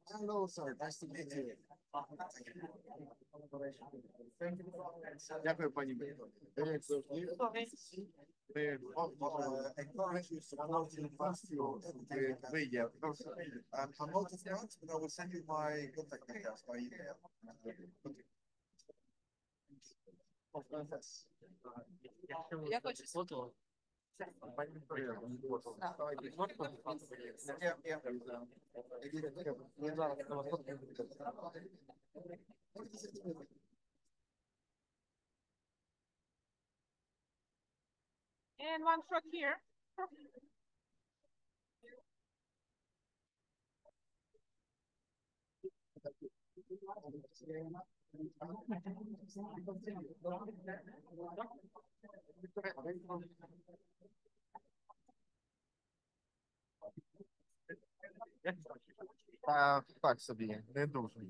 Hello, sir. Nice to meet you. Дякую, пані Бето. Ви є. I'm not in France, but I will send you my contact details by email. Я хочу фото. And one shot here. Так собі, не дуже.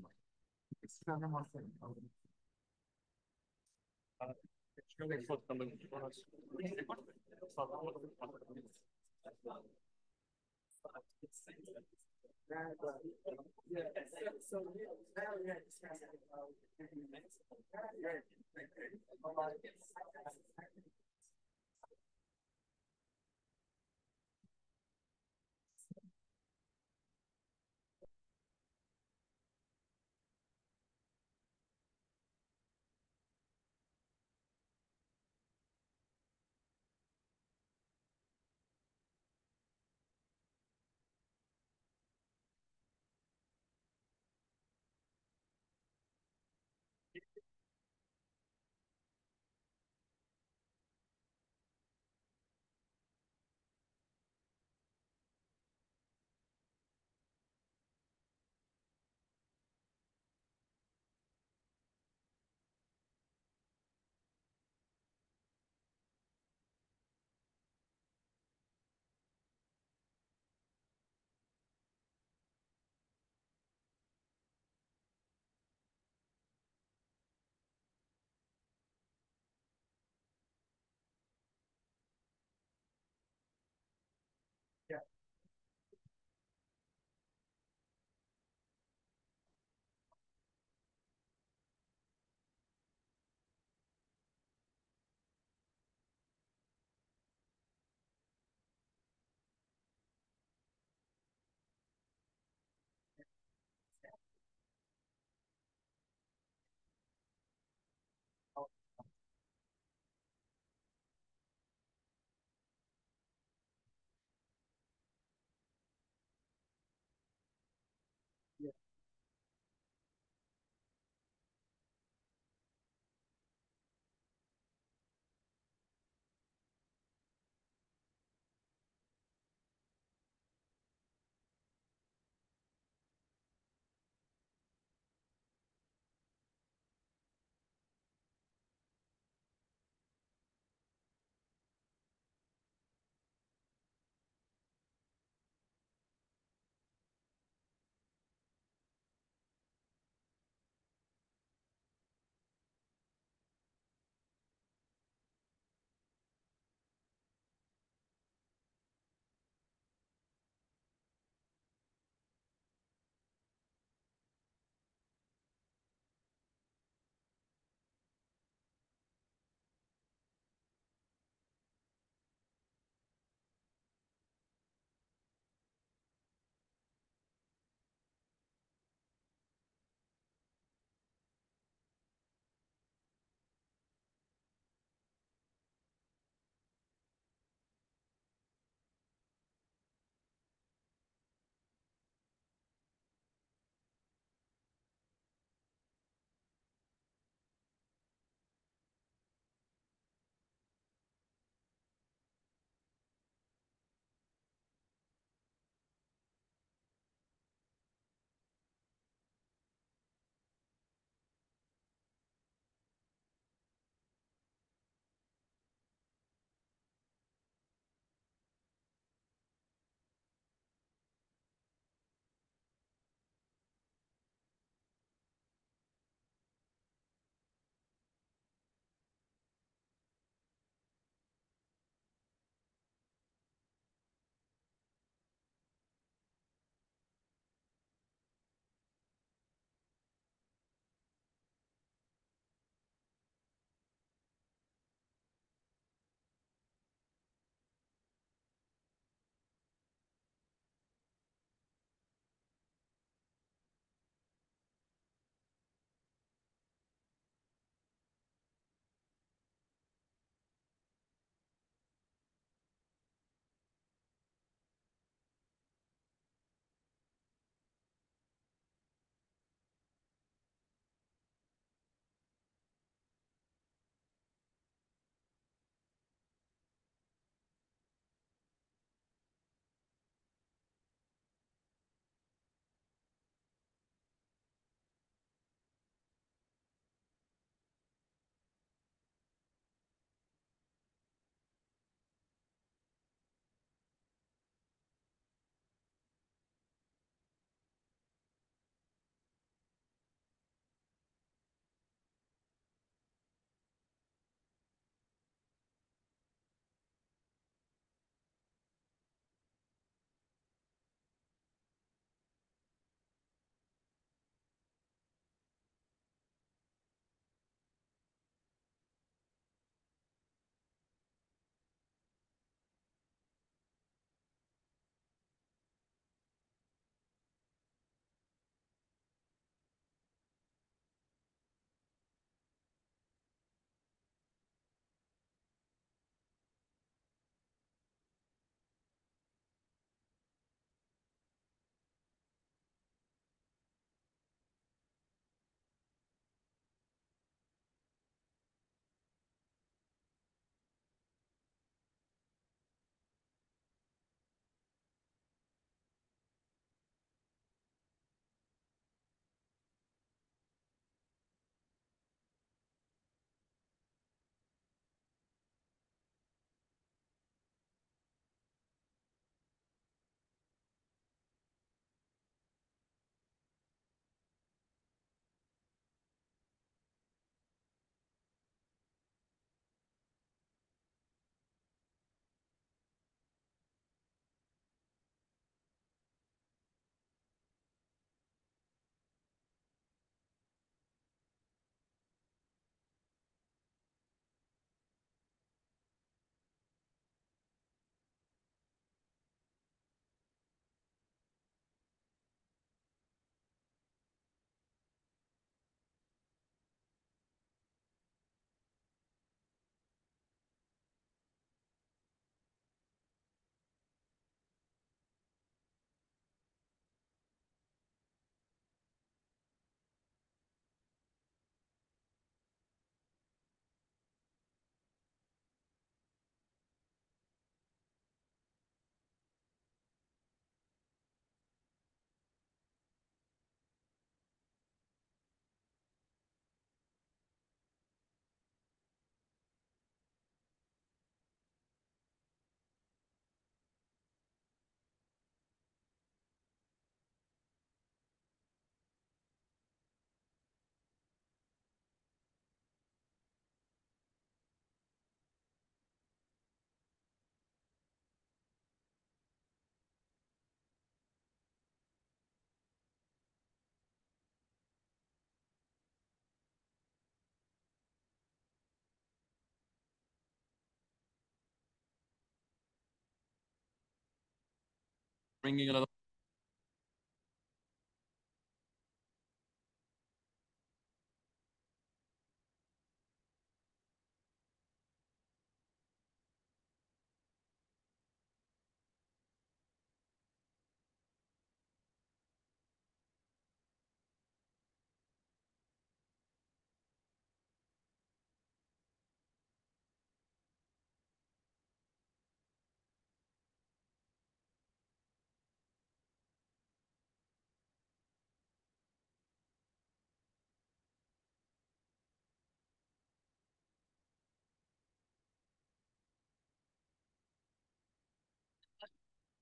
bringing a lot of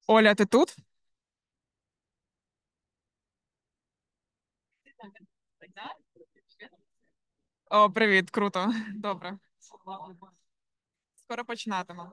Оля, ти тут? О, привіт, круто. Добре. Скоро починатимемо.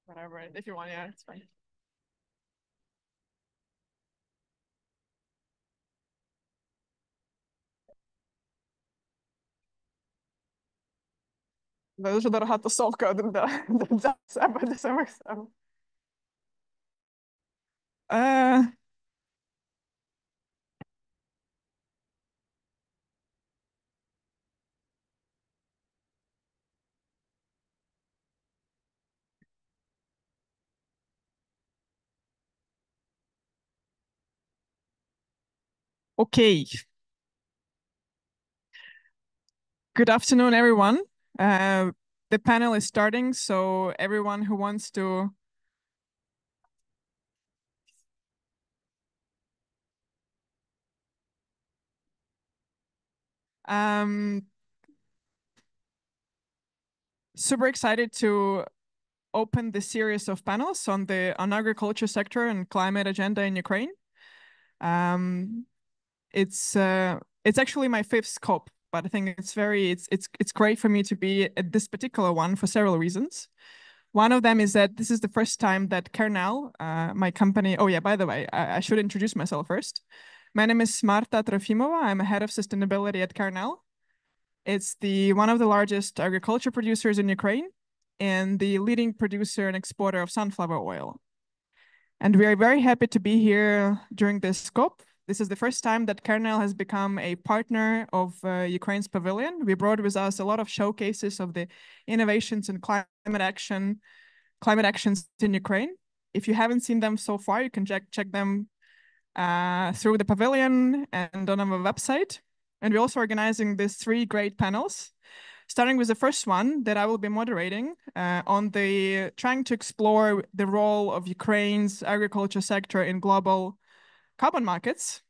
Whatever, if you want, yeah, it's fine. Дуже дорога тусовка для себе, для самих себе. Е, Окей. Good afternoon, everyone. The panel is starting, so everyone who wants to super excited to open the series of panels on agriculture sector and climate agenda in Ukraine. It's actually my fifth COP, but I think it's great for me to be at this particular one for several reasons. One of them is that this is the first time that Kernel, my company. Oh yeah, by the way, I should introduce myself first. My name is Marta Trofimova. I'm a head of sustainability at Kernel. It's one of the largest agriculture producers in Ukraine and the leading producer and exporter of sunflower oil. And we are very happy to be here during this COP. This is the first time that Kernel has become a partner of Ukraine's pavilion. We brought with us a lot of showcases of the innovations in climate actions in Ukraine. If you haven't seen them so far, you can check them through the pavilion and on our website. And we're also organizing these 3 great panels, starting with the first one that I will be moderating on trying to explore the role of Ukraine's agriculture sector in global carbon markets.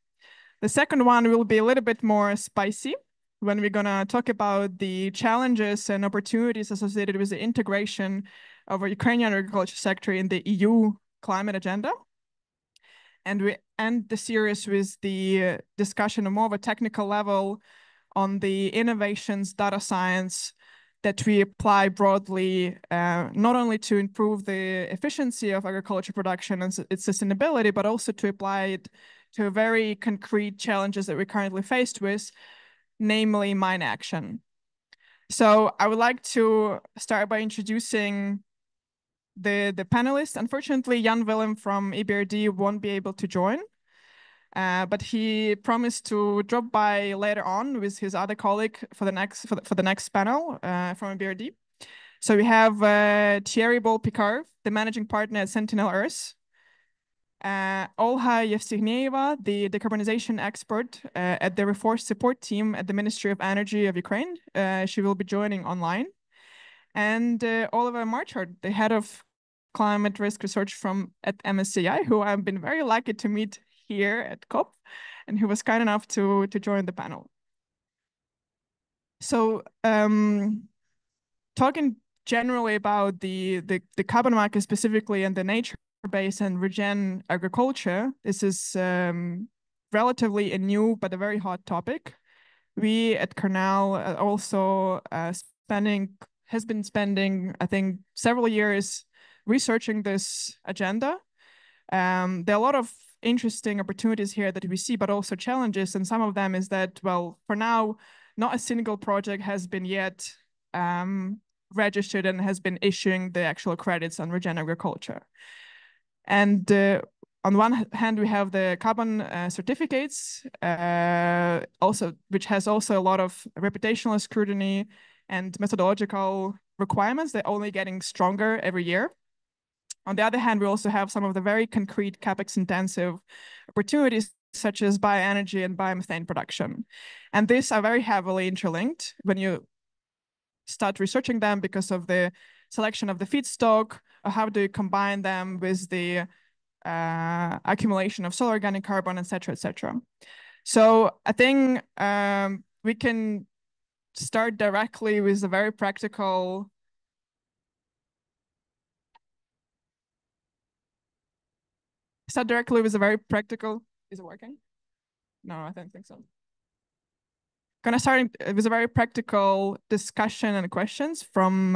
The second one will be a little bit more spicy when we're going to talk about the challenges and opportunities associated with the integration of our Ukrainian agriculture sector in the EU climate agenda. And we end the series with the discussion on more of a technical level on the innovations, data science that we apply broadly, not only to improve the efficiency of agriculture production and its sustainability, but also to apply it to very concrete challenges that we're currently faced with, namely mine action. So I would like to start by introducing the panelists. Unfortunately, Jan Willem from EBRD won't be able to join, but he promised to drop by later on with his other colleague for the next panel from EBRD. So we have Thierry Bol-Picard, the managing partner at Sentinel Earth, Olha Yevstignieva, the decarbonization expert at the Reforce Support Team at the Ministry of Energy of Ukraine. She will be joining online. And Oliver Marchard, the head of climate risk research at MSCI, who I've been very lucky to meet here at COP, and who was kind enough to join the panel. So talking generally about the carbon market specifically and the nature-based and regen agriculture, this is relatively a new but a very hot topic. We at Cornell also has been spending, I think, several years researching this agenda. There are a lot of interesting opportunities here that we see, but also challenges. And some of them is that, well, for now, not a single project has been yet registered and has been issuing the actual credits on regen agriculture. And on one hand, we have the carbon certificates, which has also a lot of reputational scrutiny and methodological requirements. They're only getting stronger every year. On the other hand, we also have some of the very concrete CapEx-intensive opportunities, such as bioenergy and biomethane production. And these are very heavily interlinked when you start researching them because of the selection of the feedstock, or how do you combine them with the accumulation of soil organic carbon, et cetera, et cetera. So I think we can start directly with a very practical is it working? No, I don't think so. Gonna start with a very practical discussion and questions from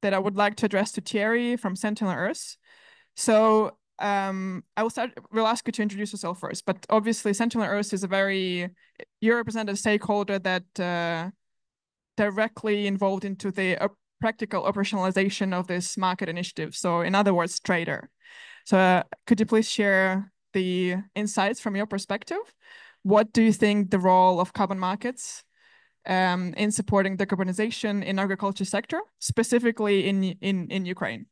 that I would like to address to Thierry from Sentinel Earth. So we'll ask you to introduce yourself first, but obviously Sentinel Earth is you represent a stakeholder that directly involved into the practical operationalization of this market initiative. So in other words, trader. So could you please share the insights from your perspective? What do you think the role of carbon markets in supporting decarbonization in agriculture sector, specifically in Ukraine?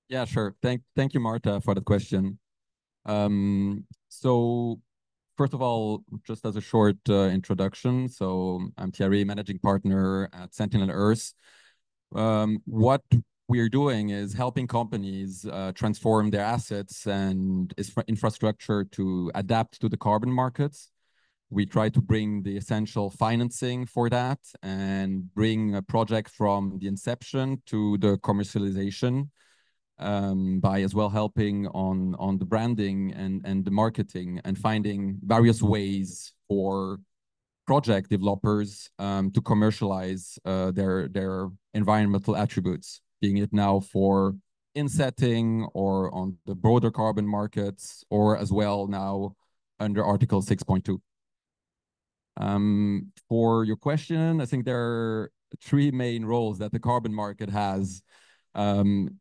Yeah, sure. Thank you, Marta, for the question. So first of all, just as a short introduction, so I'm Thierry, managing partner at Sentinel Earth. What we're doing is helping companies transform their assets and infrastructure to adapt to the carbon markets. We try to bring the essential financing for that and bring a project from the inception to the commercialization by as well helping on the branding and the marketing and finding various ways for project developers to commercialize their environmental attributes, being it now for insetting or on the broader carbon markets, or as well now under Article 6.2. For your question, I think there are three main roles that the carbon market has.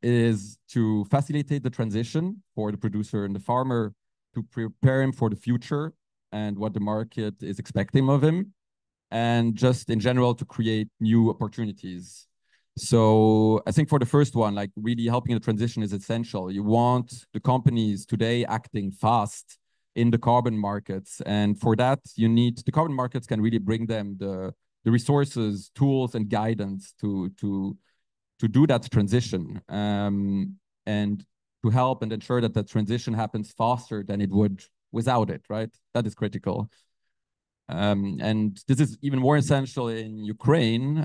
Is to facilitate the transition for the producer and the farmer, to prepare him for the future and what the market is expecting of him, and just in general to create new opportunities. So I think for the first one, like really helping the transition is essential. You want the companies today acting fast in the carbon markets, and for that you need the carbon markets can really bring them the resources, tools, and guidance to do that transition, and to help and ensure that the transition happens faster than it would without it, right? That is critical. And this is even more essential in Ukraine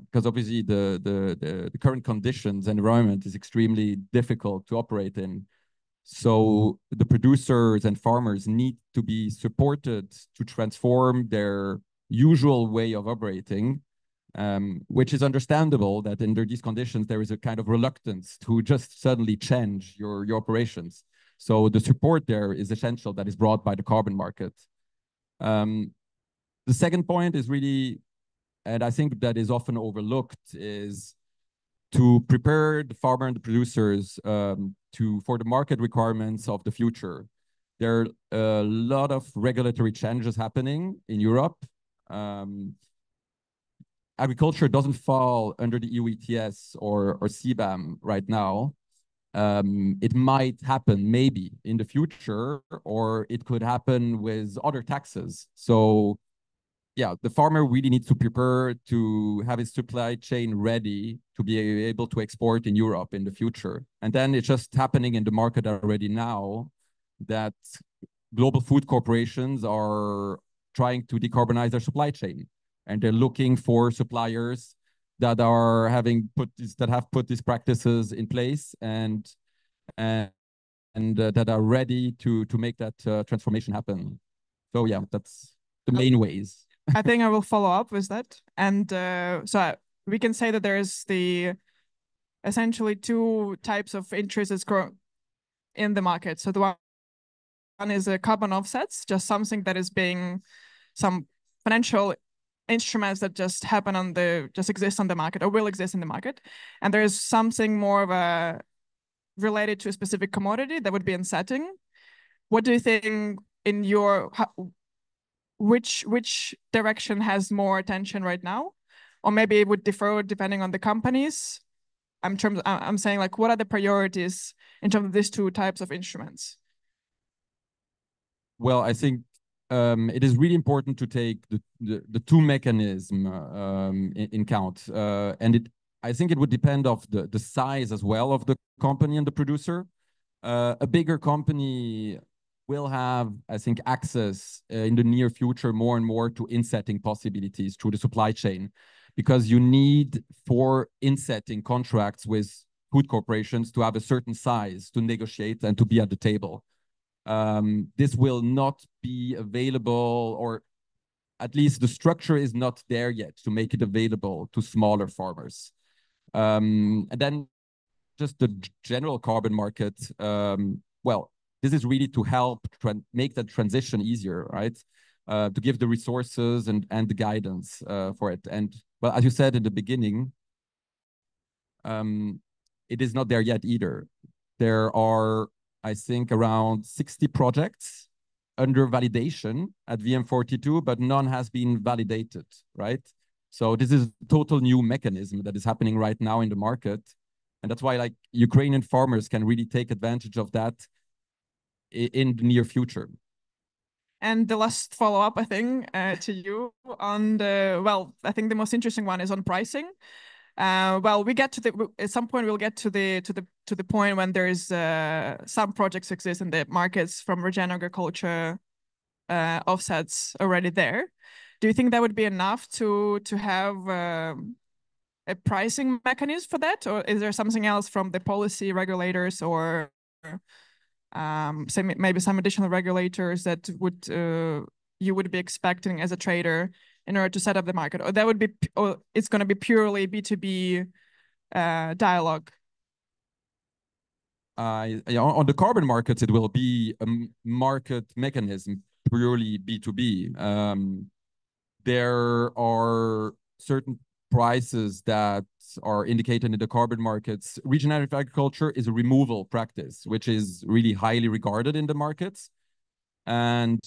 because obviously the current conditions and environment is extremely difficult to operate in. So the producers and farmers need to be supported to transform their usual way of operating, which is understandable that under these conditions, there is a kind of reluctance to just suddenly change your operations. So the support there is essential that is brought by the carbon market. The second point is really, and I think that is often overlooked, is to prepare the farmer and the producers for the market requirements of the future. There are a lot of regulatory changes happening in Europe. Agriculture doesn't fall under the EU ETS or CBAM right now. It might happen maybe in the future, or it could happen with other taxes. So yeah, the farmer really needs to prepare to have his supply chain ready to be able to export in Europe in the future. And then it's just happening in the market already now that global food corporations are trying to decarbonize their supply chain. And they're looking for suppliers that have put these practices in place and that are ready to make that transformation happen. So yeah, that's the main ways. I think I will follow up with that. And so we can say that there's essentially two types of interests in the market. So the one is carbon offsets, just something that is being some financial instruments that just exist on the market or will exist in the market. And there's something more of a related to a specific commodity that would be in setting. What do you think in which direction has more attention right now? Or maybe it would differ depending on the companies. I'm saying, like, what are the priorities in terms of these two types of instruments? Well, I think it is really important to take the two mechanisms in count. And I think it would depend of the size as well of the company and the producer. A bigger company will have, I think, access in the near future more and more to insetting possibilities through the supply chain, because you need for insetting contracts with food corporations to have a certain size to negotiate and to be at the table. This will not be available, or at least the structure is not there yet to make it available to smaller farmers. And then just the general carbon market, well, this is really to help make that transition easier, right? To give the resources and the guidance for it. And well, as you said in the beginning, it is not there yet either. There are, I think, around 60 projects under validation at VM42, but none has been validated, right? So this is a total new mechanism that is happening right now in the market. And that's why, like, Ukrainian farmers can really take advantage of that in the near future. And the last follow-up, I think, to you on I think the most interesting one is on pricing. Well, at some point we'll get to the point when there is some projects exist in the markets from regen agriculture offsets already there. Do you think that would be enough to have a pricing mechanism for that, or is there something else from the policy regulators or maybe some additional regulators that you would be expecting as a trader in order to set up the market, or that would be, or it's going to be purely B2B dialogue? On the carbon markets, it will be a market mechanism, purely B2B. There are certain prices that are indicated in the carbon markets. Regenerative agriculture is a removal practice, which is really highly regarded in the markets. And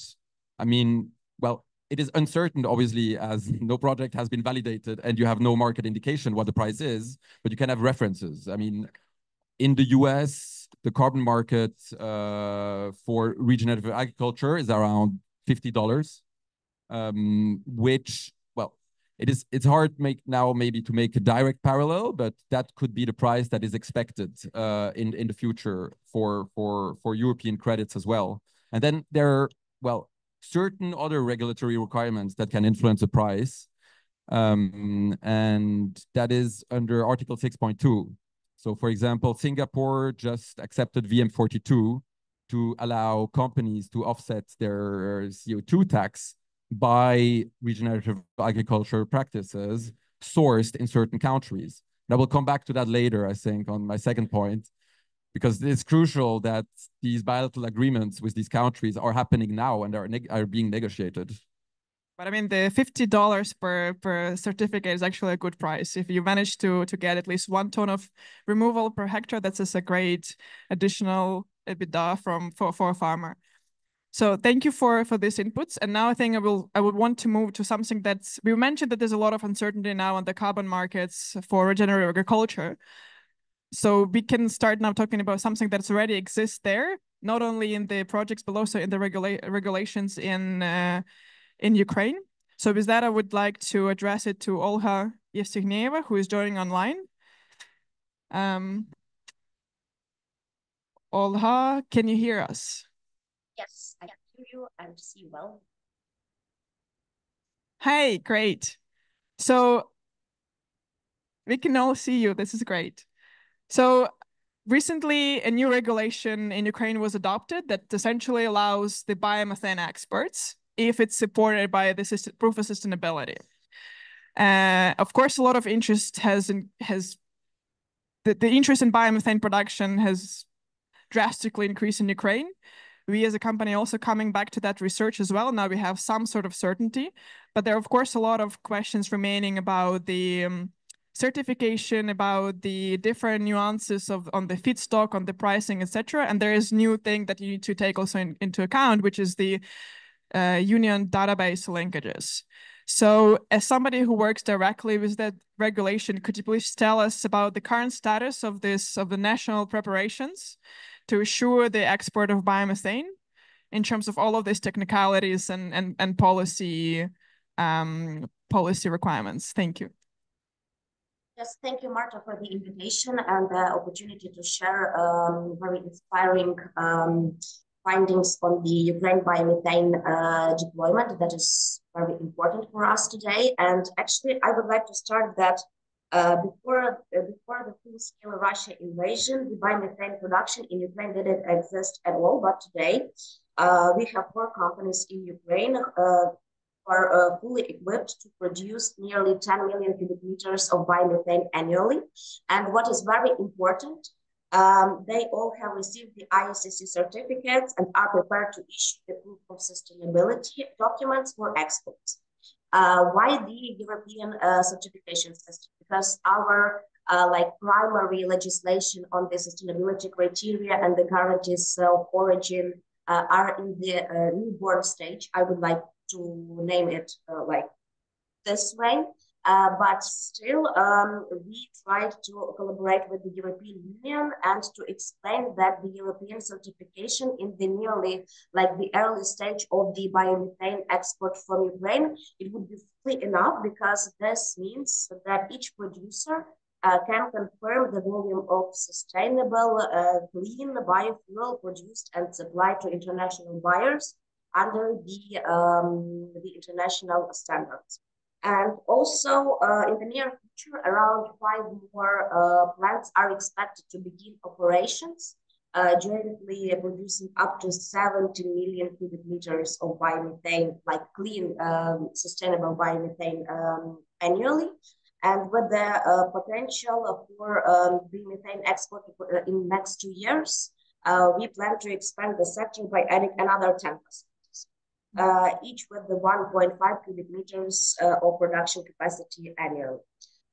I mean, well, it is uncertain, obviously, as no project has been validated and you have no market indication what the price is, but you can have references. I mean, in the US, the carbon market for regenerative agriculture is around $50, which, well, it's hard maybe to make a direct parallel, but that could be the price that is expected in the future for European credits as well. And then there are, well, certain other regulatory requirements that can influence the price. And that is under Article 6.2. So for example, Singapore just accepted VM42 to allow companies to offset their CO2 tax by regenerative agriculture practices sourced in certain countries. And I will come back to that later, I think, on my second point, because it's crucial that these bilateral agreements with these countries are happening now and are being negotiated. But I mean, the $50 per certificate is actually a good price. If you manage to get at least 1 ton of removal per hectare, that's just a great additional EBITDA for a farmer. So thank you for these inputs. And now I think I would want to move to something that's, we mentioned that there's a lot of uncertainty now on the carbon markets for regenerative agriculture. So we can start now talking about something that's already exists there, not only in the projects, but also in the regulations in Ukraine. So with that, I would like to address it to Olga Yevstygnieva, who is joining online. Olga, can you hear us? Yes, I can hear you and see you well. Hey, great. So we can all see you. This is great. So recently, a new regulation in Ukraine was adopted that essentially allows the biomethane exports if it's supported by the proof of sustainability. Of course, a lot of interest the interest in biomethane production has drastically increased in Ukraine. We as a company also coming back to that research as well. Now we have some sort of certainty, but there are of course a lot of questions remaining about the certification, about the different nuances on the feedstock, on the pricing, etc. And there is new thing that you need to take also into account, which is the union database linkages. So as somebody who works directly with that regulation, could you please tell us about the current status of the national preparations to assure the export of biomethane in terms of all of these technicalities and policy requirements? Thank you. Yes, thank you, Marta, for the invitation and the opportunity to share very inspiring findings on the Ukraine biomethane deployment that is very important for us today. And actually, I would like to start that before the full-scale Russia invasion, the biomethane production in Ukraine didn't exist at all. But today, we have 4 companies in Ukraine are fully equipped to produce nearly 10 million cubic meters of biomethane annually. And what is very important, they all have received the ISCC certificates and are prepared to issue the proof of sustainability documents for exports. Why the European certification system? Because our primary legislation on the sustainability criteria and the guarantees of origin are in the newborn stage. I would like to name it like this way. But still, we tried to collaborate with the European Union and to explain that the European certification in the nearly the early stage of the biomethane export from Ukraine, it would be fully enough, because this means that each producer can confirm the volume of sustainable, clean biofuel produced and supplied to international buyers under the international standards. And also in the near future, around 5 more plants are expected to begin operations, jointly producing up to 70 million cubic meters of biomethane, like clean, sustainable biomethane annually. And with the potential for biomethane export in the next 2 years, we plan to expand the sector by adding another 10%. Each with the 1.5 cubic meters of production capacity annually.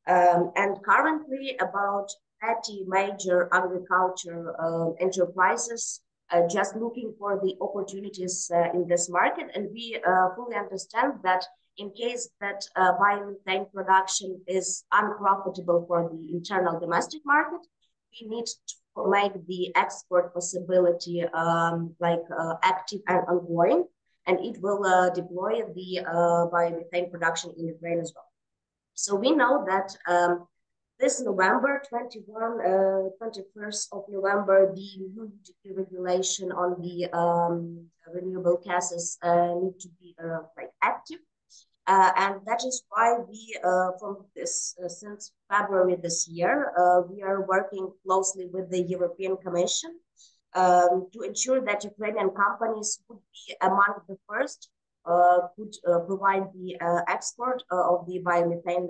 And currently about 30 major agriculture enterprises just looking for the opportunities in this market. And we fully understand that in case that biomethane production is unprofitable for the internal domestic market, we need to make the export possibility active and ongoing. And it will deploy the biomethane production in Ukraine as well. So we know that this November, 21st of November, the new UTP regulation on the renewable gases need to be like active. And that is why we, from this, since February this year, we are working closely with the European Commission to ensure that Ukrainian companies would be among the first could provide the export of the biomethane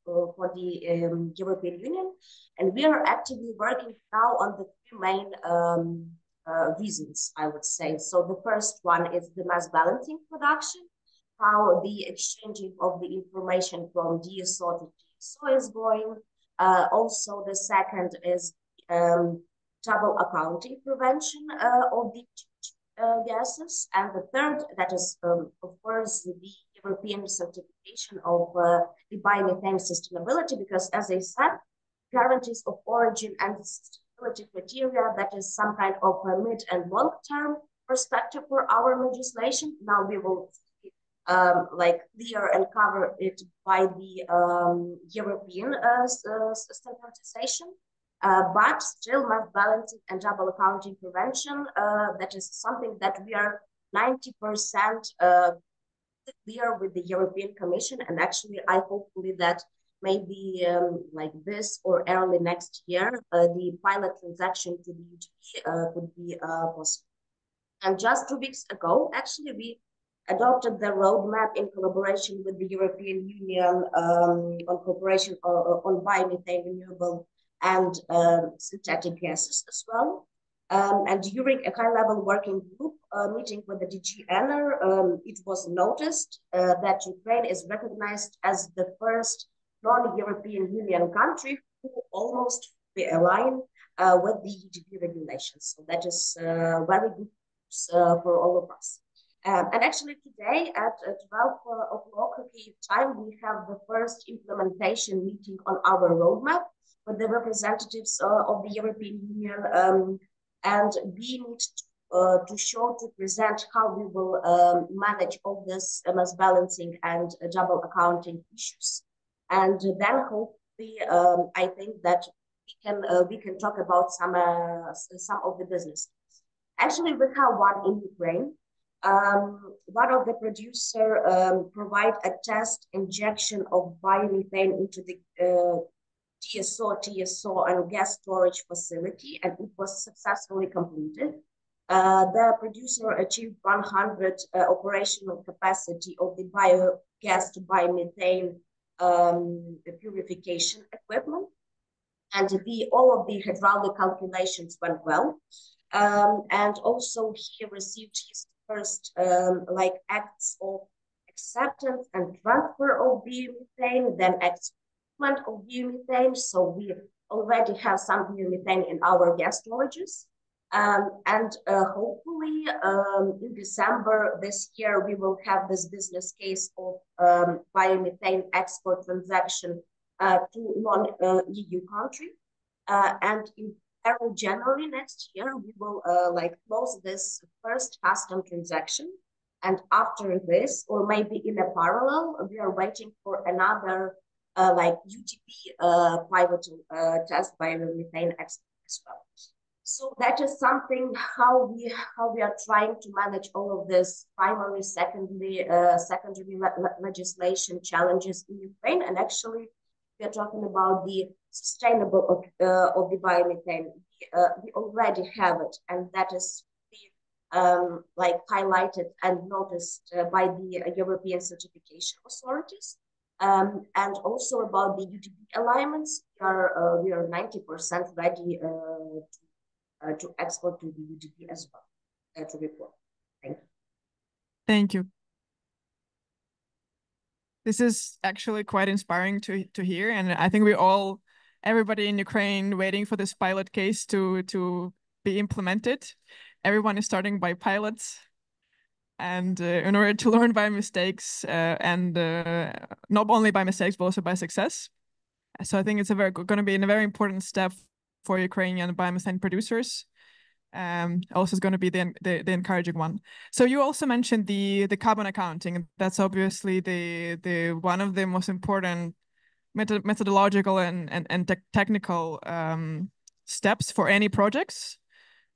for the European Union. And we are actively working now on the three main reasons, I would say. So the first one is the mass balancing production, how the exchanging of the information from DSO to TSO is going. Also, the second is double accounting prevention of the gases. And the third, that is, of course, the European certification of the biomethane sustainability, because as I said, guarantees of origin and sustainability criteria, that is some kind of a mid and long-term perspective for our legislation. Now we will like clear and cover it by the European standardization. But still mass balancing and double accounting prevention, that is something that we are 90% clear with the European Commission. And actually, I hopefully that maybe like this or early next year, the pilot transaction to the UTP could be possible. And just 2 weeks ago, actually, we adopted the roadmap in collaboration with the European Union on cooperation on biomethane, renewable and synthetic gases as well. And during a high-level working group meeting with the DG ENER, it was noticed that Ukraine is recognized as the first non-European Union country who almost align with the UTP regulations. So that is very good for all of us. And actually today at 12 o'clock Kyiv time, we have the first implementation meeting on our roadmap with the representatives of the European Union. And we need to present how we will manage all this mass balancing and double accounting issues. And then hopefully, I think that we can talk about some of the business. Actually, we have one in Ukraine. One of the producer provide a test injection of biomethane into the TSO, and gas storage facility, and it was successfully completed. The producer achieved 100 operational capacity of the biogas to biomethane purification equipment, and all of the hydraulic calculations went well. And also he received his first like acts of acceptance and transfer of biomethane, then of biomethane. So we already have some biomethane in our gas storages. And hopefully in December this year, we will have this business case of biomethane export transaction to non-EU country. And in early January next year, we will like close this first custom transaction. And after this, or maybe in a parallel, we are waiting for another like UTP pivotal test biomethane export as well. So that is something how we are trying to manage all of this primary, secondary legislation challenges in Ukraine. And actually, we are talking about the sustainable of the biomethane. We already have it, and that is like highlighted and noticed by the European certification authorities. And also about the UTP alignments, we are 90% ready to export to the UTP as well, to report. Thank you. Thank you. This is actually quite inspiring to hear, and I think everybody in Ukraine waiting for this pilot case to be implemented. Everyone is starting by pilots, and in order to learn by mistakes, and not only by mistakes but also by success. So I think it's going to be a very important step for Ukrainian biomethane producers. Also is going to be the encouraging one. So you also mentioned the carbon accounting. That's obviously the one of the most important methodological and technical steps for any projects,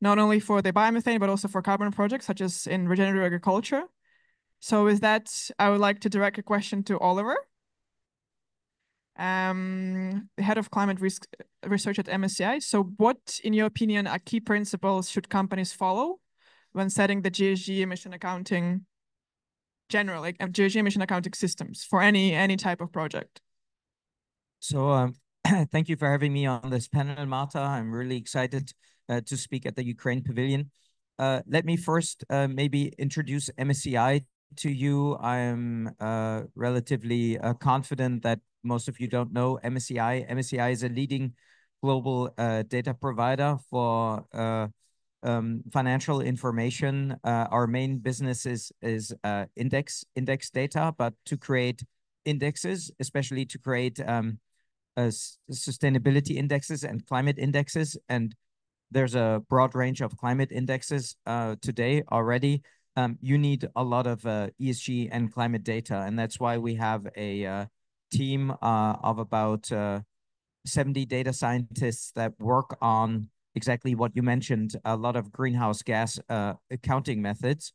not only for the biomethane, but also for carbon projects, such as in regenerative agriculture. So with that, I would like to direct a question to Oliver, the head of climate risk research at MSCI. So what, in your opinion, are key principles should companies follow when setting the GHG emission accounting, general, like GHG emission accounting systems for any type of project? So thank you for having me on this panel, Marta. I'm really excited to speak at the Ukraine Pavilion. Let me first maybe introduce MSCI to you. I'm relatively confident that most of you don't know MSCI. MSCI is a leading global data provider for financial information. Our main business is index data, but to create indexes, especially to create sustainability indexes and climate indexes. And there's a broad range of climate indexes today already. You need a lot of ESG and climate data. And that's why we have a team of about 70 data scientists that work on exactly what you mentioned, a lot of greenhouse gas accounting methods.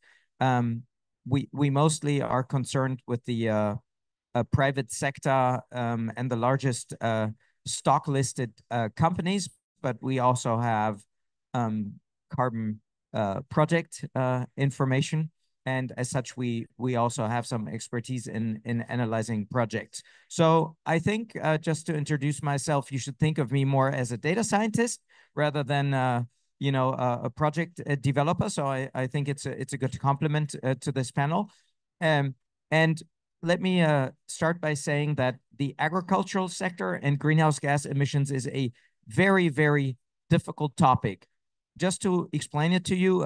We mostly are concerned with the private sector and the largest stock listed companies, but we also have carbon project information. And as such, we also have some expertise in analyzing projects. So I think just to introduce myself, you should think of me more as a data scientist rather than a project developer. So I think it's a good complement to this panel. And let me start by saying that the agricultural sector and greenhouse gas emissions is a very, very difficult topic. Just to explain it to you,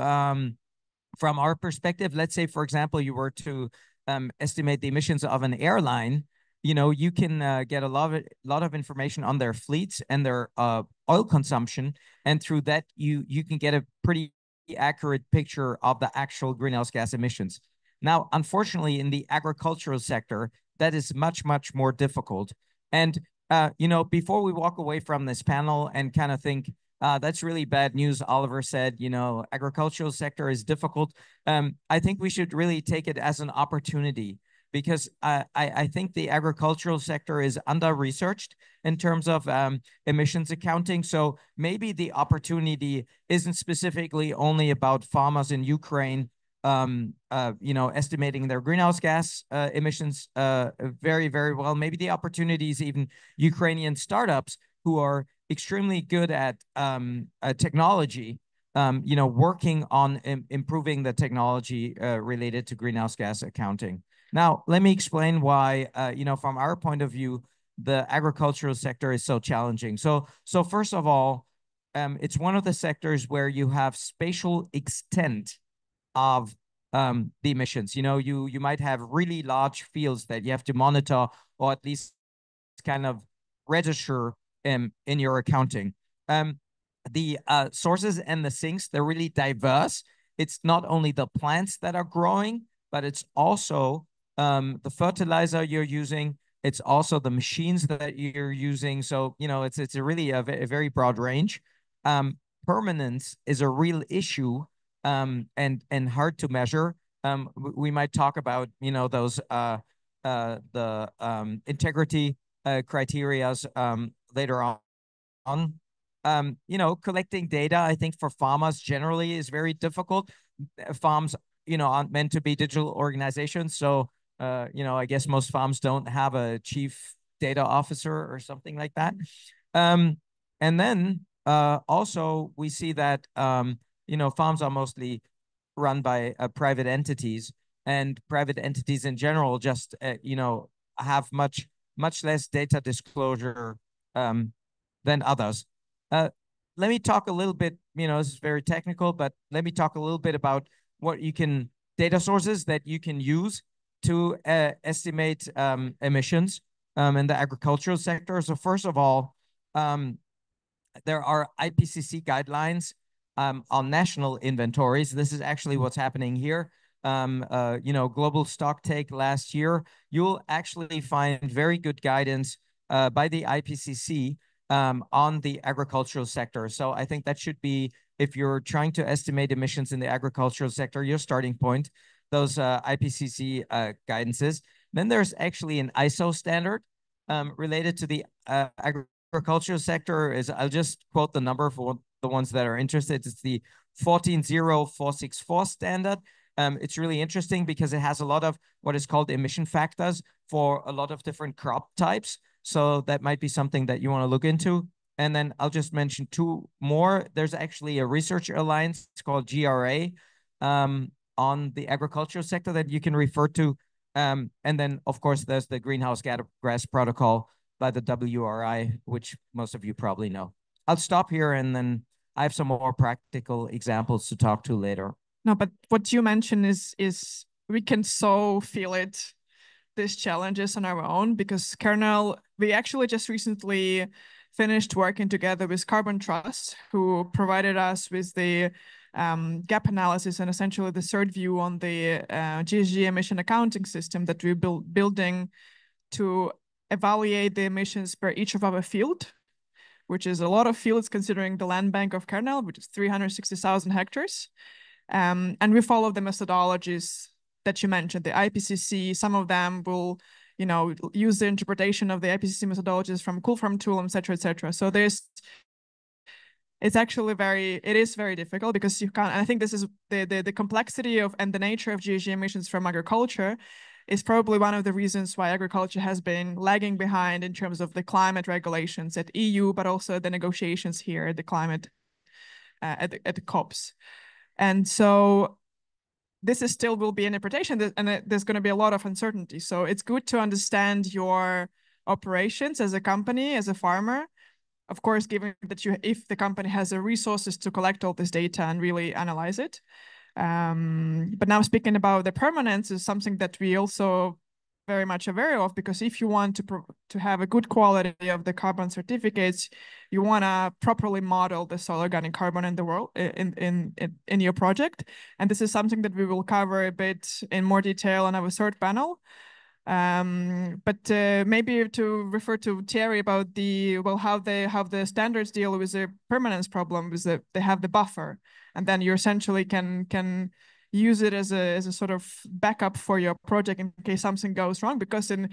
from our perspective, let's say, for example, you were to estimate the emissions of an airline, you can get a lot of information on their fleets and their oil consumption. And through that, you can get a pretty accurate picture of the actual greenhouse gas emissions. Now, unfortunately, in the agricultural sector, that is much, much more difficult. And, before we walk away from this panel and kind of think, that's really bad news, Oliver said, agricultural sector is difficult. I think we should really take it as an opportunity, because I think the agricultural sector is under-researched in terms of emissions accounting. So maybe the opportunity isn't specifically only about farmers in Ukraine, estimating their greenhouse gas emissions very, very well. Maybe the opportunity is even Ukrainian startups who are extremely good at technology, working on improving the technology related to greenhouse gas accounting. Now, let me explain why, from our point of view, the agricultural sector is so challenging. So first of all, it's one of the sectors where you have spatial extent of the emissions. You might have really large fields that you have to monitor, or at least kind of register in your accounting. The sources and the sinks, they're really diverse. It's not only the plants that are growing, but it's also the fertilizer you're using. It's also the machines that you're using. So, it's really a very broad range. Permanence is a real issue and hard to measure. We might talk about, those the integrity criterias later on. Collecting data, I think, for farmers generally is very difficult. Farms, aren't meant to be digital organizations. So, I guess most farms don't have a chief data officer or something like that. And then also we see that, farms are mostly run by private entities, and private entities in general just, have much less data disclosure than others. Let me talk a little bit, this is very technical, but let me talk a little bit about what data sources that you can use to estimate emissions in the agricultural sector. So first of all, there are IPCC guidelines on national inventories. This is actually what's happening here. Global stock take last year, you'll actually find very good guidance by the IPCC on the agricultural sector. So I think that should be, if you're trying to estimate emissions in the agricultural sector, your starting point, those IPCC guidances. Then there's actually an ISO standard related to the agricultural sector. I'll just quote the number for the ones that are interested. It's the 14064 standard. It's really interesting because it has a lot of what is called emission factors for a lot of different crop types. So that might be something that you want to look into. And then I'll just mention two more. There's actually a research alliance called GRA on the agricultural sector that you can refer to. And then, of course, there's the Greenhouse Gas Protocol by the WRI, which most of you probably know. I'll stop here, and then I have some more practical examples to talk to later. No, but what you mentioned is we can so feel it, these challenges on our own, because Kernel, we actually just recently finished working together with Carbon Trust, who provided us with the gap analysis and essentially the third view on the GHG emission accounting system that we're building to evaluate the emissions per each of our field, which is a lot of fields considering the land bank of Kernel, which is 360,000 hectares. And we follow the methodologies that you mentioned, the IPCC. Some of them will, you know, use the interpretation of the IPCC methodologies from Cool Farm Tool, et cetera, et cetera. So it's actually it is very difficult because you can't, and I think this is the complexity of and the nature of GHG emissions from agriculture is probably one of the reasons why agriculture has been lagging behind in terms of the climate regulations at EU, but also the negotiations here at the climate, at the COPs. And so this is still will be an interpretation, and there's going to be a lot of uncertainty. So it's good to understand your operations as a company, as a farmer. Of course, given that if the company has the resources to collect all this data and really analyze it. But now speaking about the permanence is something that we also very much aware of, because if you want to have a good quality of the carbon certificates, you want to properly model the soil organic carbon in the world in your project. And this is something that we will cover a bit in more detail on our third panel. But maybe to refer to Thierry about how the standards deal with the permanence problem is that they have the buffer, and then you essentially can use it as a sort of backup for your project in case something goes wrong. Because in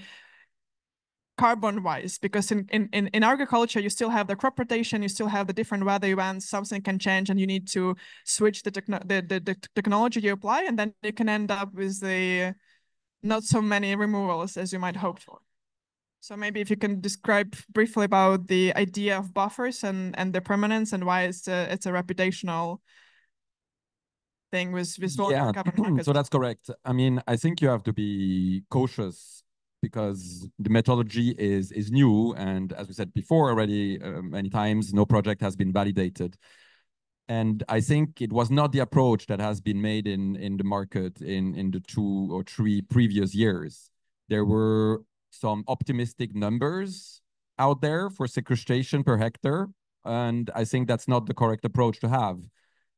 carbon-wise, because in agriculture you still have the crop rotation, you still have the different weather events, something can change, and you need to switch the technology you apply, and then you can end up with the not so many removals as you might hope for. So maybe if you can describe briefly about the idea of buffers and the permanence and why it's a reputational thing with Yeah, carbon markets. so that's correct. I mean, I think you have to be cautious because the methodology is new, and as we said before already many times, no project has been validated. And I think it was not the approach that has been made in the market in the 2 or 3 previous years. There were some optimistic numbers out there for sequestration per hectare, and I think that's not the correct approach to have.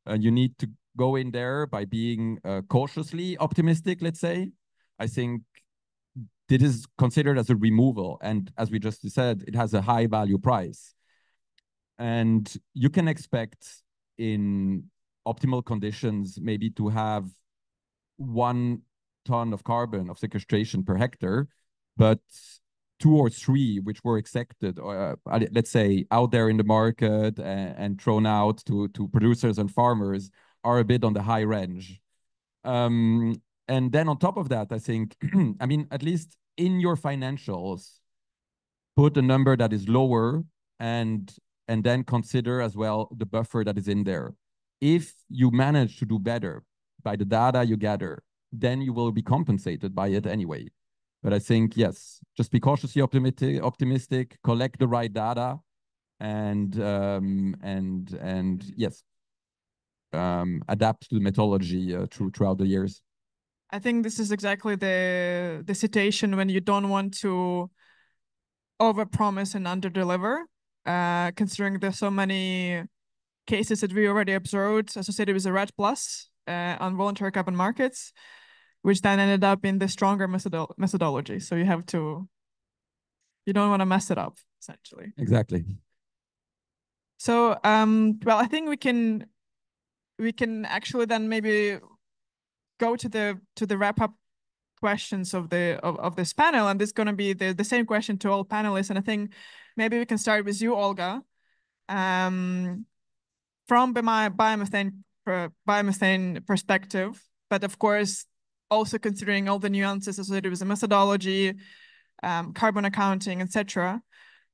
You need to go in there by being cautiously optimistic, let's say. I think this is considered as a removal, and as we just said, it has a high value price. And you can expect in optimal conditions maybe to have 1 ton of carbon of sequestration per hectare, but 2 or 3 which were accepted, or let's say out there in the market and thrown out to producers and farmers are a bit on the high range. And then on top of that, I think, I mean, at least in your financials, put a number that is lower and then consider as well the buffer that is in there. If you manage to do better by the data you gather, then you will be compensated by it anyway. But I think, yes, just be cautiously optimistic, collect the right data, and yes, adapt to the methodology throughout the years. I think this is exactly the situation when you don't want to overpromise and underdeliver. Considering there's so many cases that we already observed associated with the RED Plus on voluntary carbon markets, which then ended up in the stronger methodology. So you have to You don't want to mess it up, essentially. Exactly. So, well, I think we can actually then maybe go to the wrap up questions of this panel, and this is going to be the same question to all panelists. And I think maybe we can start with you, Olga. From biomethane perspective, but of course also considering all the nuances associated with the methodology, carbon accounting, etc.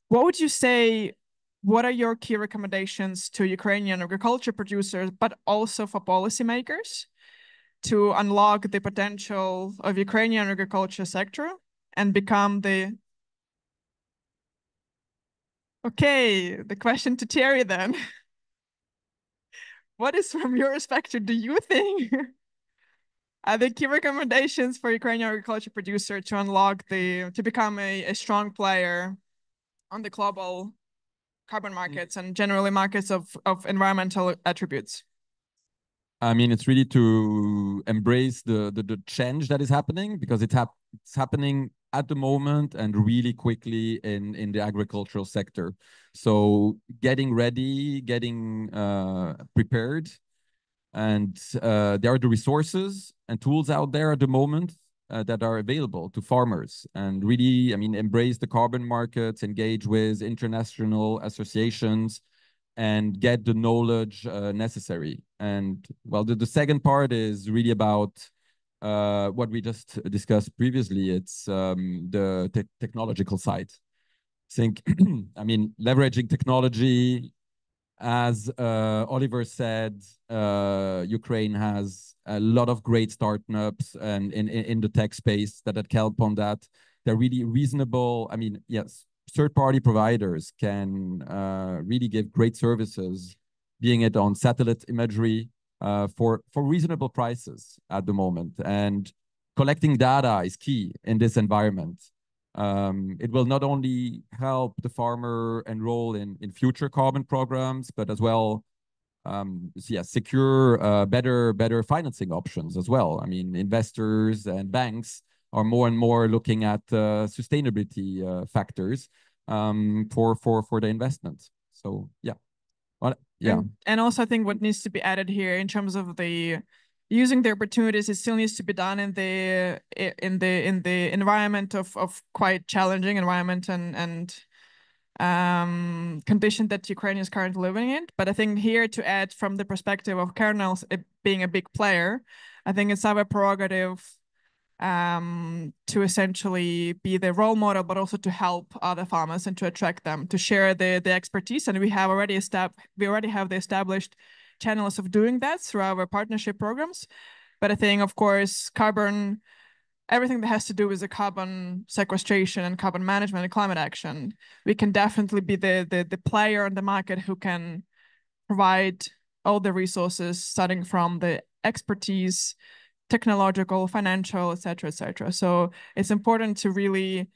What would you say? What are your key recommendations to Ukrainian agriculture producers, but also for policymakers, to unlock the potential of Ukrainian agriculture sector and become the... Okay, the question to Thierry then. What is, from your perspective, do you think are the key recommendations for Ukrainian agriculture producer to unlock to become a strong player on the global carbon markets and generally markets of environmental attributes? I mean, it's really to embrace the change that is happening, because it's happening at the moment and really quickly in the agricultural sector. So getting ready, getting prepared, and there are the resources and tools out there at the moment that are available to farmers, and really, I mean, embrace the carbon markets, engage with international associations, and get the knowledge necessary. And well, the second part is really about what we just discussed previously. It's the technological side. I think, I mean, leveraging technology, as Oliver said, Ukraine has a lot of great startups and in the tech space that help on that. They're really reasonable. I mean, yes, third-party providers can really give great services, being it on satellite imagery, for reasonable prices at the moment. And collecting data is key in this environment. It will not only help the farmer enroll in future carbon programs, but as well, secure better financing options as well. I mean, investors and banks are more and more looking at sustainability factors for the investment. So yeah. Well, yeah. And also, I think what needs to be added here in terms of the using the opportunities, it still needs to be done in the environment of quite challenging environment and condition that Ukraine is currently living in. But I think here, to add from the perspective of kernels being a big player, I think it's our prerogative to essentially be the role model, but also to help other farmers and to attract them, to share the expertise. And we already have the established channels of doing that through our partnership programs. But I think, of course, everything that has to do with the carbon sequestration and carbon management and climate action, we can definitely be the player on the market who can provide all the resources, starting from the expertise, technological, financial, et cetera. So it's important to really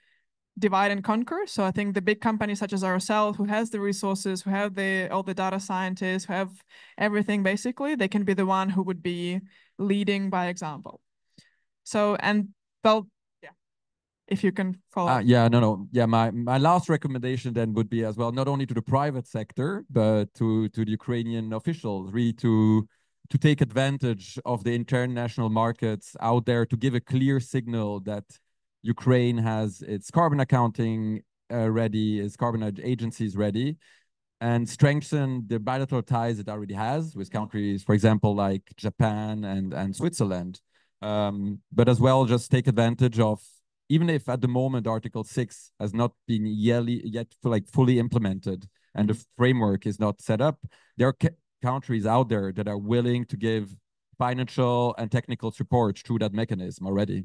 divide and conquer. So I think the big companies such as ourselves, who has the resources, who have all the data scientists, who have everything, basically, they can be the one who would be leading by example. So, and well, yeah, if you can follow. Yeah, my last recommendation then would be as well, not only to the private sector, but to the Ukrainian officials, really to take advantage of the international markets out there, to give a clear signal that Ukraine has its carbon accounting ready, its carbon agencies ready, and strengthen the bilateral ties it already has with countries, for example, like Japan and Switzerland. But as well, just take advantage of, even if at the moment Article 6 has not been yet fully implemented and the framework is not set up, there are countries out there that are willing to give financial and technical support through that mechanism already.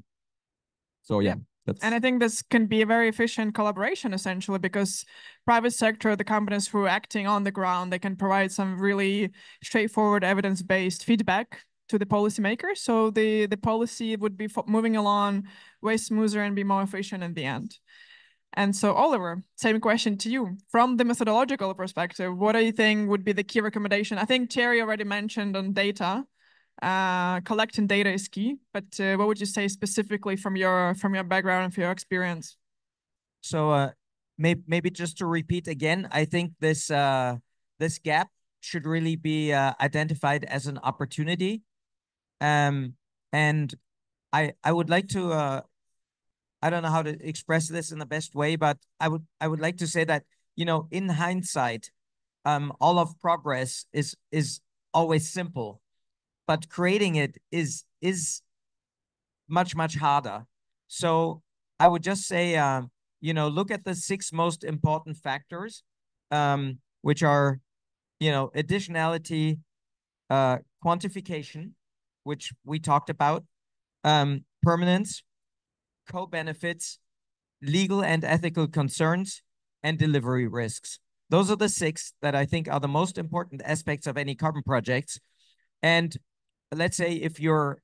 So yeah. And I think this can be a very efficient collaboration, essentially, because private sector, the companies who are acting on the ground, they can provide some really straightforward evidence-based feedback to the policymakers. So the policy would be moving along way smoother and be more efficient in the end. And so, Oliver, same question to you. From the methodological perspective, what do you think would be the key recommendation? I think Thierry already mentioned on data. Collecting data is key, but what would you say specifically from your background and from your experience? So maybe just to repeat again, I think this gap should really be identified as an opportunity. And I would like to I don't know how to express this in the best way, but I would like to say that, you know, in hindsight, all of progress is always simple, but creating it is much harder. So I would just say, you know, look at the 6 most important factors, which are, you know, additionality, quantification, which we talked about, permanence, co-benefits, legal and ethical concerns, and delivery risks. Those are the 6 that I think are the most important aspects of any carbon projects. And let's say if you're,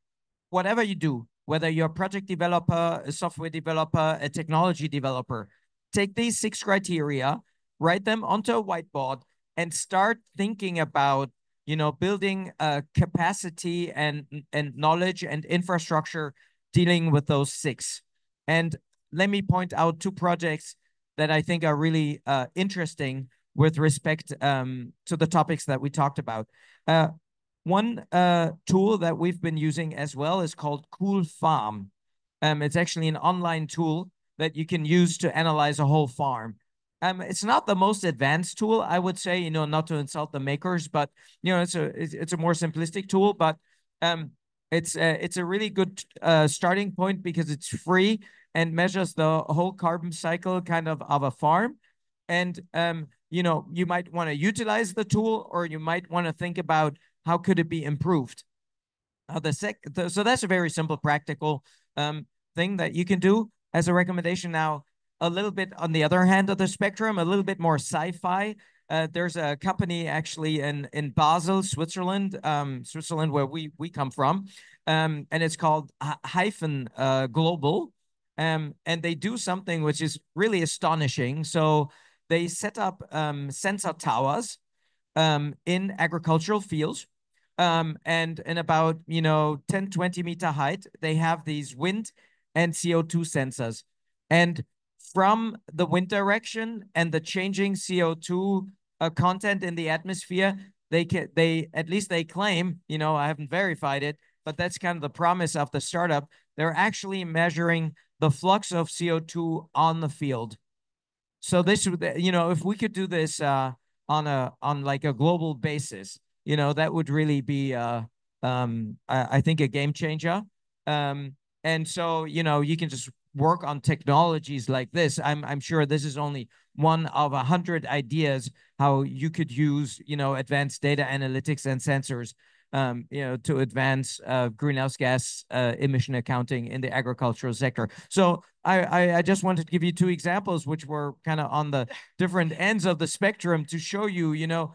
whatever you do, whether you're a project developer, a software developer, a technology developer, take these 6 criteria, write them onto a whiteboard, and start thinking about, you know, building capacity and knowledge and infrastructure dealing with those 6. And let me point out 2 projects that I think are really interesting with respect to the topics that we talked about. One tool that we've been using as well is called Cool Farm. It's actually an online tool that you can use to analyze a whole farm. It's not the most advanced tool, I would say, you know, not to insult the makers, but, you know, it's a more simplistic tool, but it's a really good starting point because it's free and measures the whole carbon cycle kind of a farm. And, you know, you might want to utilize the tool, or you might want to think about how could it be improved. So that's a very simple, practical thing that you can do as a recommendation. Now, a little bit on the other hand of the spectrum, a little bit more sci-fi. There's a company actually in Basel, Switzerland, where we come from, and it's called Hyphen Global. And they do something which is really astonishing. So they set up sensor towers in agricultural fields. And in about, you know, 10, 20 meter height, they have these wind and CO2 sensors. And from the wind direction and the changing CO2 content in the atmosphere, they at least they claim, you know, I haven't verified it, but that's kind of the promise of the startup. They're actually measuring the flux of CO2 on the field. So this, you know, if we could do this on like a global basis, you know, that would really be, I think, a game changer. And so, you know, you can just work on technologies like this. I'm sure this is only one of 100 ideas how you could use, you know, advanced data analytics and sensors, you know, to advance greenhouse gas emission accounting in the agricultural sector. So I just wanted to give you 2 examples, which were kind of on the different ends of the spectrum to show you, you know,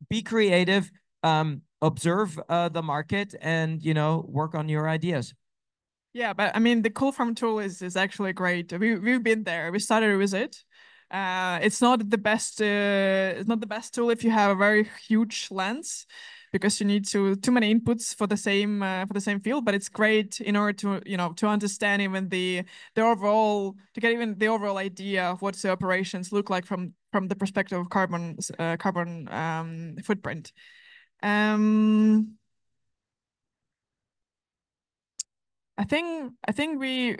be creative, observe the market, and, you know, work on your ideas. Yeah, but I mean, the Cool Farm tool is actually great. We've been there. We started with it. It's not the best. It's not the best tool if you have a very huge lens, because you need too many inputs for the same field. But it's great in order to, you know, to understand even the overall, to get even the overall idea of what the operations look like from the perspective of carbon footprint. I think we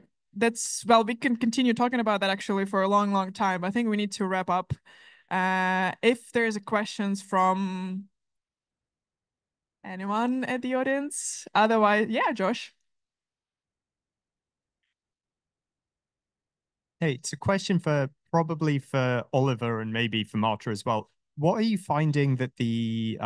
can continue talking about that actually for a long time. I think we need to wrap up. If there's a questions from anyone at the audience, otherwise, yeah, Josh. Hey, it's a question probably for Oliver and maybe for Marta as well. What are you finding that the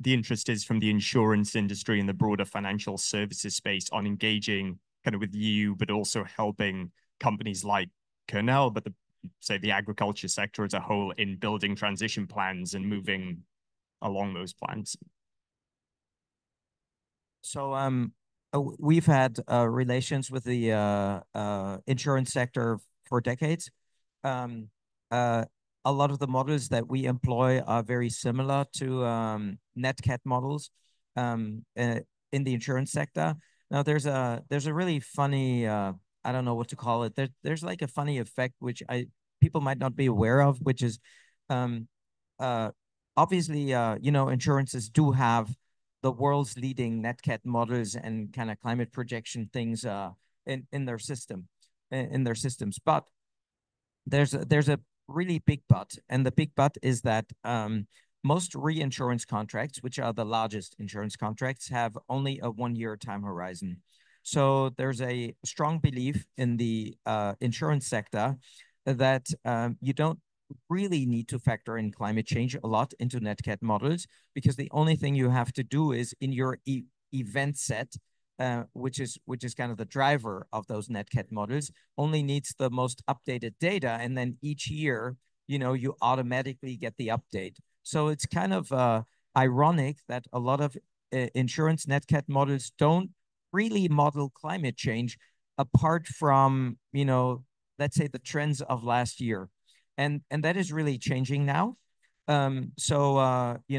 interest is from the insurance industry and the broader financial services space on engaging kind of with you, but also helping companies like Україниу, but say the agriculture sector as a whole in building transition plans and moving along those plans? So we've had relations with the insurance sector for decades. A lot of the models that we employ are very similar to net cat models in the insurance sector. Now, there's a really funny, I don't know what to call it. There's like a funny effect, which people might not be aware of, which is obviously, you know, insurances do have the world's leading NatCat models and kind of climate projection things in their systems. But there's a really big but, and the big but is that most reinsurance contracts, which are the largest insurance contracts, have only a 1-year time horizon. So there's a strong belief in the insurance sector that you don't really need to factor in climate change a lot into NatCat models, because the only thing you have to do is in your event set, which is kind of the driver of those NatCat models, only needs the most updated data, and then each year, you know, you automatically get the update. So it's kind of ironic that a lot of insurance NatCat models don't really model climate change apart from, you know, let's say the trends of last year. And that is really changing now. You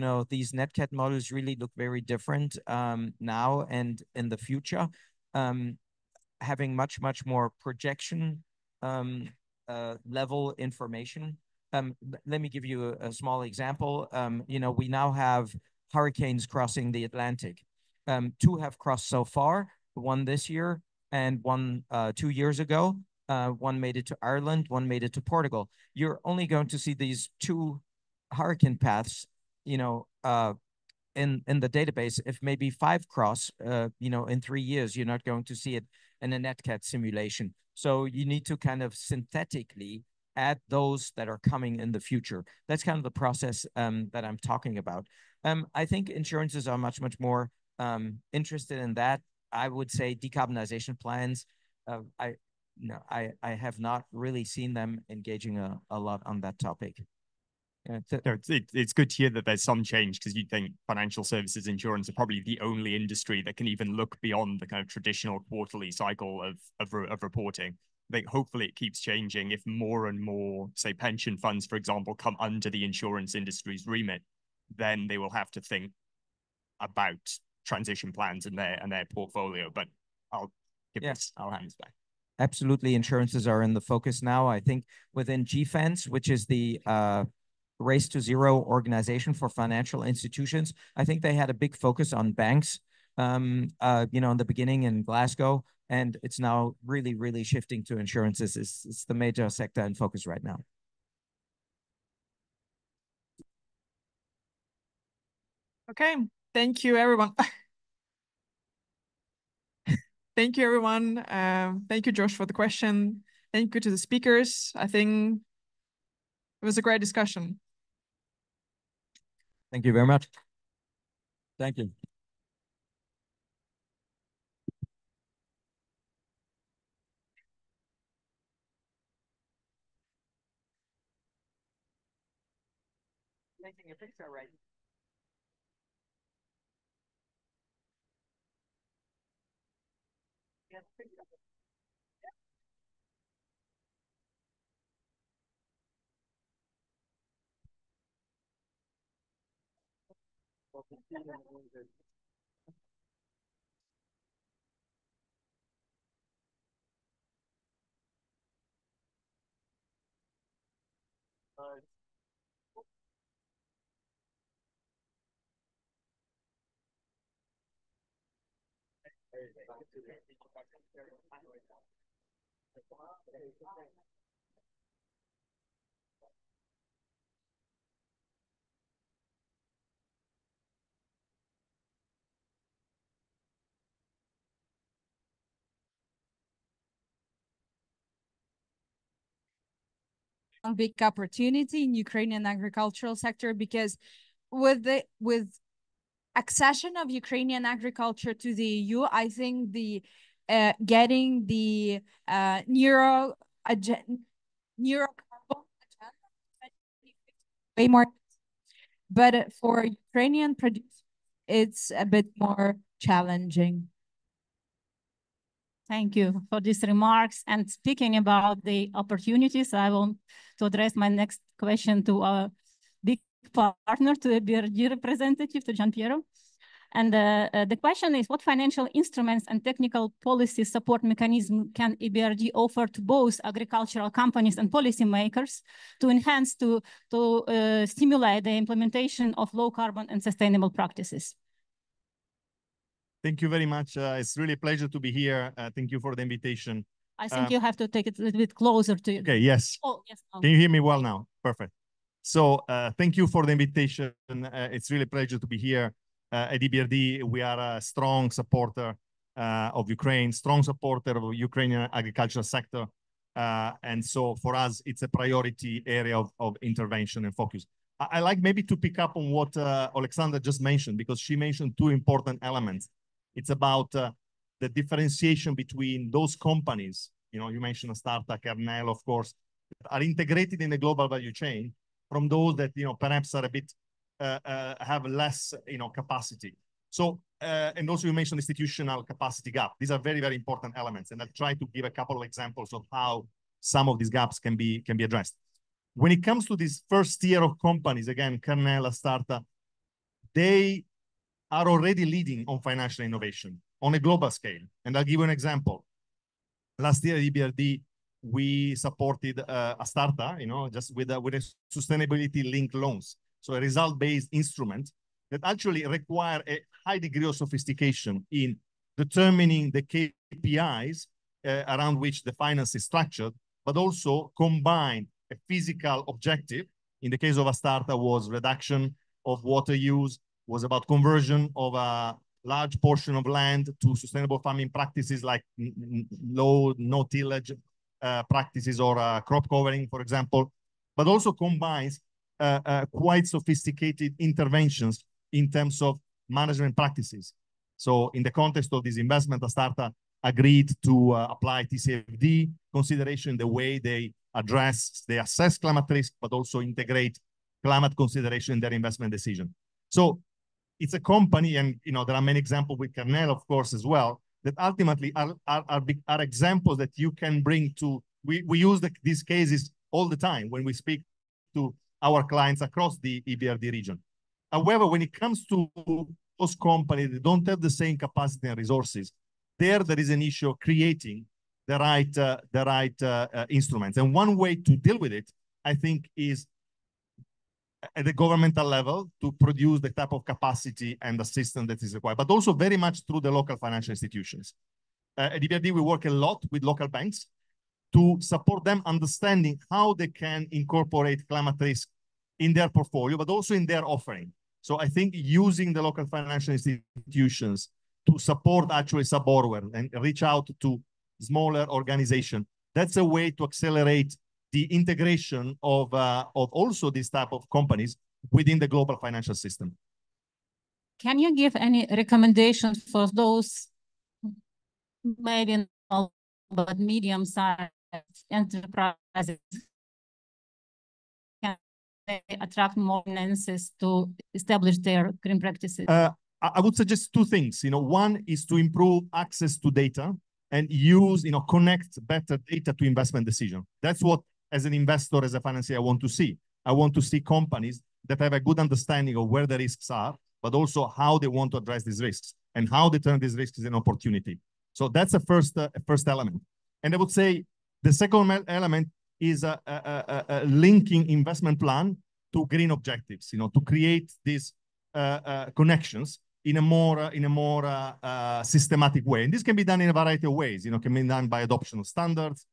know, these NatCat models really look very different now and in the future, having much more projection level information. Let me give you a small example. You know, we now have hurricanes crossing the Atlantic. 2 have crossed so far, 1 this year and 1 2 years ago. 1 made it to Ireland, 1 made it to Portugal. You're only going to see these 2 hurricane paths, you know, in the database. If maybe 5 cross, you know, in 3 years, you're not going to see it in a NatCat simulation. So you need to kind of synthetically add those that are coming in the future. That's kind of the process that I'm talking about. I think insurances are much more interested in that. I would say decarbonization plans. I have not really seen them engaging a lot on that topic. It's good to hear that there's some change, because you'd think financial services insurance are probably the only industry that can even look beyond the kind of traditional quarterly cycle of reporting. I think hopefully it keeps changing. If more and more, say, pension funds, for example, come under the insurance industry's remit, then they will have to think about transition plans in their portfolio. But I'll hand this back. Absolutely, insurances are in the focus now. I think within GFANS, which is the Race to Zero organization for financial institutions, I think they had a big focus on banks, you know, in the beginning in Glasgow, and it's now really shifting to insurances. It's the major sector in focus right now. Okay, thank you, everyone. Thank you, everyone. Thank you, Josh, for the question. Thank you to the speakers. I think it was a great discussion. Thank you very much. Thank you. Making a picture right. A big opportunity in Ukrainian agricultural sector, because with accession of Ukrainian agriculture to the EU, I think the getting the neuro carbon agenda way more, but for Ukrainian producers, it's a bit more challenging. Thank you for these remarks. And speaking about the opportunities, I want to address my next question to our big partner, to the BRD representative, to Gian Piero. And the question is, what financial instruments and technical policy support mechanism can EBRD offer to both agricultural companies and policymakers to enhance, to stimulate the implementation of low carbon and sustainable practices? Thank you very much. It's really a pleasure to be here. Thank you for the invitation. I think you have to take it a little bit closer to you. Okay, yes. Oh, yes. Can you hear me well now? Perfect. So thank you for the invitation. It's really a pleasure to be here. At EBRD, we are a strong supporter of Ukraine, strong supporter of Ukrainian agricultural sector. And so for us, it's a priority area of intervention and focus. I like maybe to pick up on what Alexandra just mentioned, because she mentioned two important elements. It's about the differentiation between those companies, you mentioned a startup, Kernel, of course, that are integrated in the global value chain from those that, perhaps are a bit, have less, capacity. So, and also you mentioned institutional capacity gap. These are very, very important elements. And I'll try to give a couple of examples of how some of these gaps can be addressed. When it comes to this first tier of companies, again, Kernel, a startup, they are already leading on financial innovation on a global scale. And I'll give you an example. Last year at EBRD, we supported a startup, just with a sustainability-linked loans. So a result-based instrument that actually require a high degree of sophistication in determining the KPIs around which the finance is structured, but also combine a physical objective. In the case of a startup, was reduction of water use, was about conversion of a large portion of land to sustainable farming practices like low, no tillage practices or crop covering, for example, but also combines quite sophisticated interventions in terms of management practices. So in the context of this investment, a startup agreed to apply TCFD consideration, the way they assess climate risk, but also integrate climate consideration in their investment decision. So it's a company, and there are many examples with Kernel, of course, as well, that ultimately are examples that you can bring to, we use these cases all the time when we speak to our clients across the EBRD region. However, when it comes to those companies that don't have the same capacity and resources, there is an issue of creating the right instruments. And one way to deal with it, I think, is at the governmental level to produce the type of capacity and assistance that is required, but also very much through the local financial institutions. At EBRD, we work a lot with local banks to support them understanding how they can incorporate climate risk in their portfolio, but also in their offering. So I think using the local financial institutions to support actually sub-borrowers and reach out to smaller organizations, that's a way to accelerate the integration of also this type of companies within the global financial system. Can you give any recommendations for those maybe not, but medium-sized enterprises? Can they attract more finances to establish their green practices? I would suggest two things. One is to improve access to data and use, connect better data to investment decision. That's what, as an investor, as a financier, I want to see. I want to see companies that have a good understanding of where the risks are, but also how they want to address these risks and how they turn these risks into an opportunity. So that's the first element. And I would say the second element is linking investment plan to green objectives, to create these connections in a more systematic way. And this can be done in a variety of ways. Can be done by adoption of standards,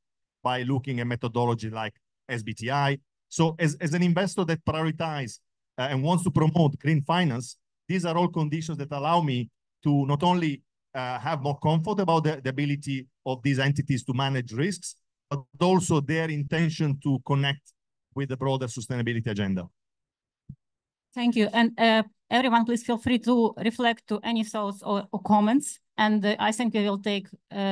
by looking at methodology like SBTI. So as an investor that prioritizes and wants to promote green finance, these are all conditions that allow me to not only have more comfort about the ability of these entities to manage risks, but also their intention to connect with the broader sustainability agenda. Thank you. And everyone, please feel free to reflect to any thoughts or comments. And I think we will take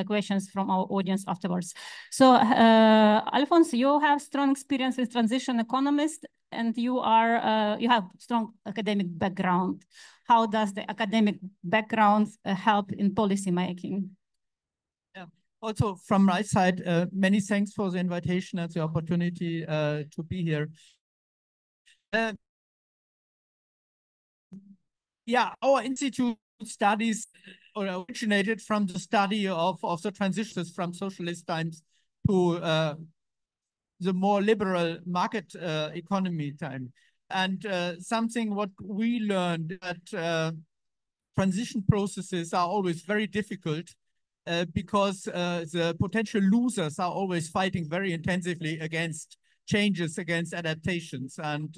questions from our audience afterwards. So, Alphonse, you have strong experience with transition economist, and you have strong academic background. How does the academic background help in policy making? Yeah. Also, from my side, many thanks for the invitation and the opportunity to be here. Yeah, our institute studies originated from the study of the transitions from socialist times to the more liberal market economy time. And something what we learned that transition processes are always very difficult because the potential losers are always fighting very intensively against changes, against adaptations, and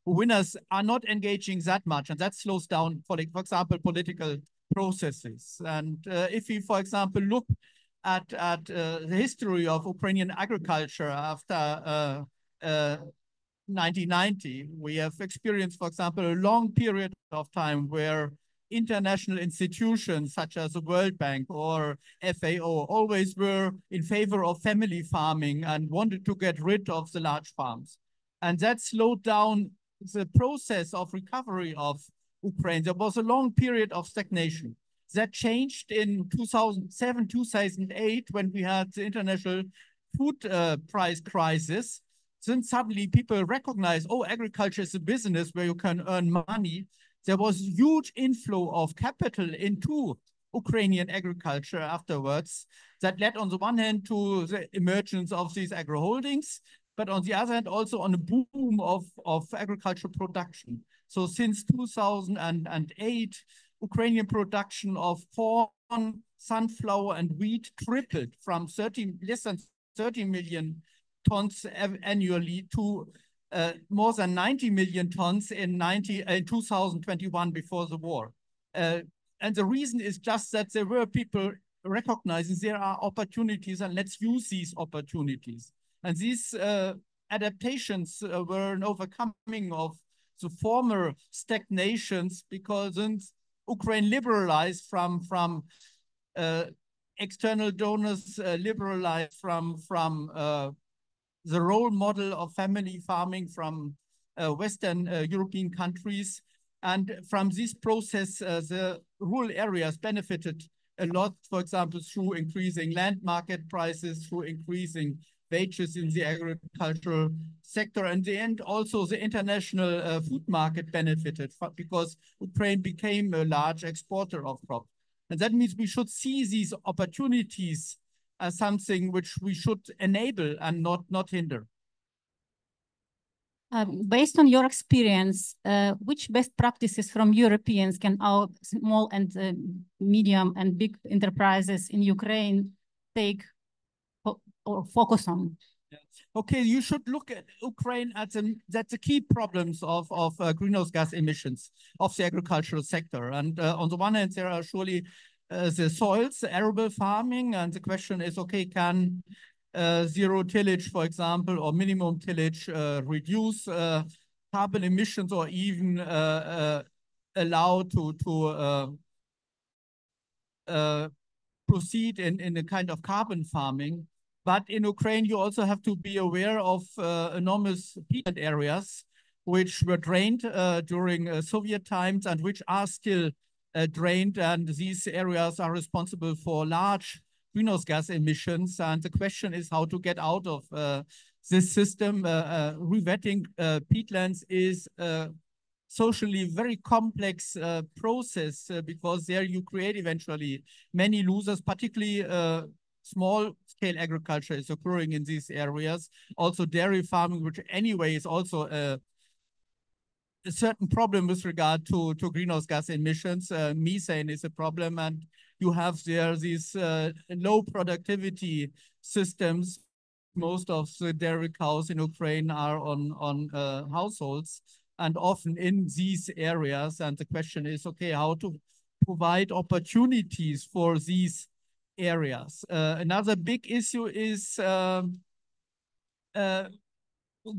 winners are not engaging that much, and that slows down, for example, political processes. And if we, for example, look at the history of Ukrainian agriculture after 1990, we have experienced, for example, a long period of time where international institutions such as the World Bank or FAO always were in favor of family farming and wanted to get rid of the large farms. And that slowed down the process of recovery of Ukraine. There was a long period of stagnation. That changed in 2007, 2008, when we had the international food price crisis. Then suddenly people recognized, oh, agriculture is a business where you can earn money. There was huge inflow of capital into Ukrainian agriculture afterwards that led on the one hand to the emergence of these agro holdings, but on the other hand also on a boom of agricultural production. So since 2008, Ukrainian production of corn, sunflower, and wheat tripled from less than 30 million tons annually to more than 90 million tons in 2021 before the war. And the reason is just that there were people recognizing there are opportunities and let's use these opportunities. And these adaptations were an overcoming of the former stagnations because Ukraine liberalized from external donors, liberalized from the role model of family farming from Western European countries. And from this process, the rural areas benefited a lot, for example, through increasing land market prices, through increasing wages in the agricultural sector. And in the end, also the international food market benefited because Ukraine became a large exporter of crops. And that means we should see these opportunities as something which we should enable and not hinder. Based on your experience, which best practices from Europeans can our small and medium and big enterprises in Ukraine take or focus on? Okay, you should look at Ukraine as that's the key problems of greenhouse gas emissions of the agricultural sector. And on the one hand, there are surely the soils, arable farming, and the question is, okay, can zero tillage, for example, or minimum tillage reduce carbon emissions or even allow to proceed in a kind of carbon farming? But in Ukraine, you also have to be aware of enormous peatland areas which were drained during Soviet times and which are still drained, and these areas are responsible for large greenhouse gas emissions. And the question is how to get out of this system. Rewetting peatlands is a socially very complex process because there you create eventually many losers, particularly small-scale agriculture is occurring in these areas. Also dairy farming, which anyway is also a certain problem with regard to greenhouse gas emissions. Methane is a problem, and you have there these low productivity systems. Most of the dairy cows in Ukraine are on households and often in these areas. And the question is, okay, how to provide opportunities for these areas. Another big issue is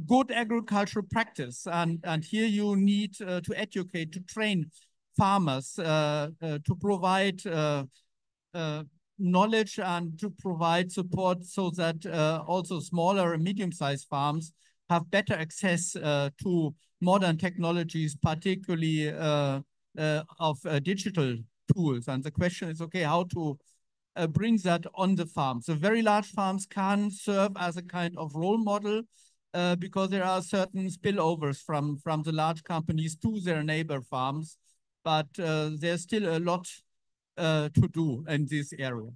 good agricultural practice. And here you need to educate, to train farmers, to provide knowledge and to provide support so that also smaller and medium-sized farms have better access to modern technologies, particularly of digital tools. And the question is, okay, how to bring that on the farm. So very large farms can serve as a kind of role model because there are certain spillovers from the large companies to their neighbor farms. but there's still a lot to do in this area.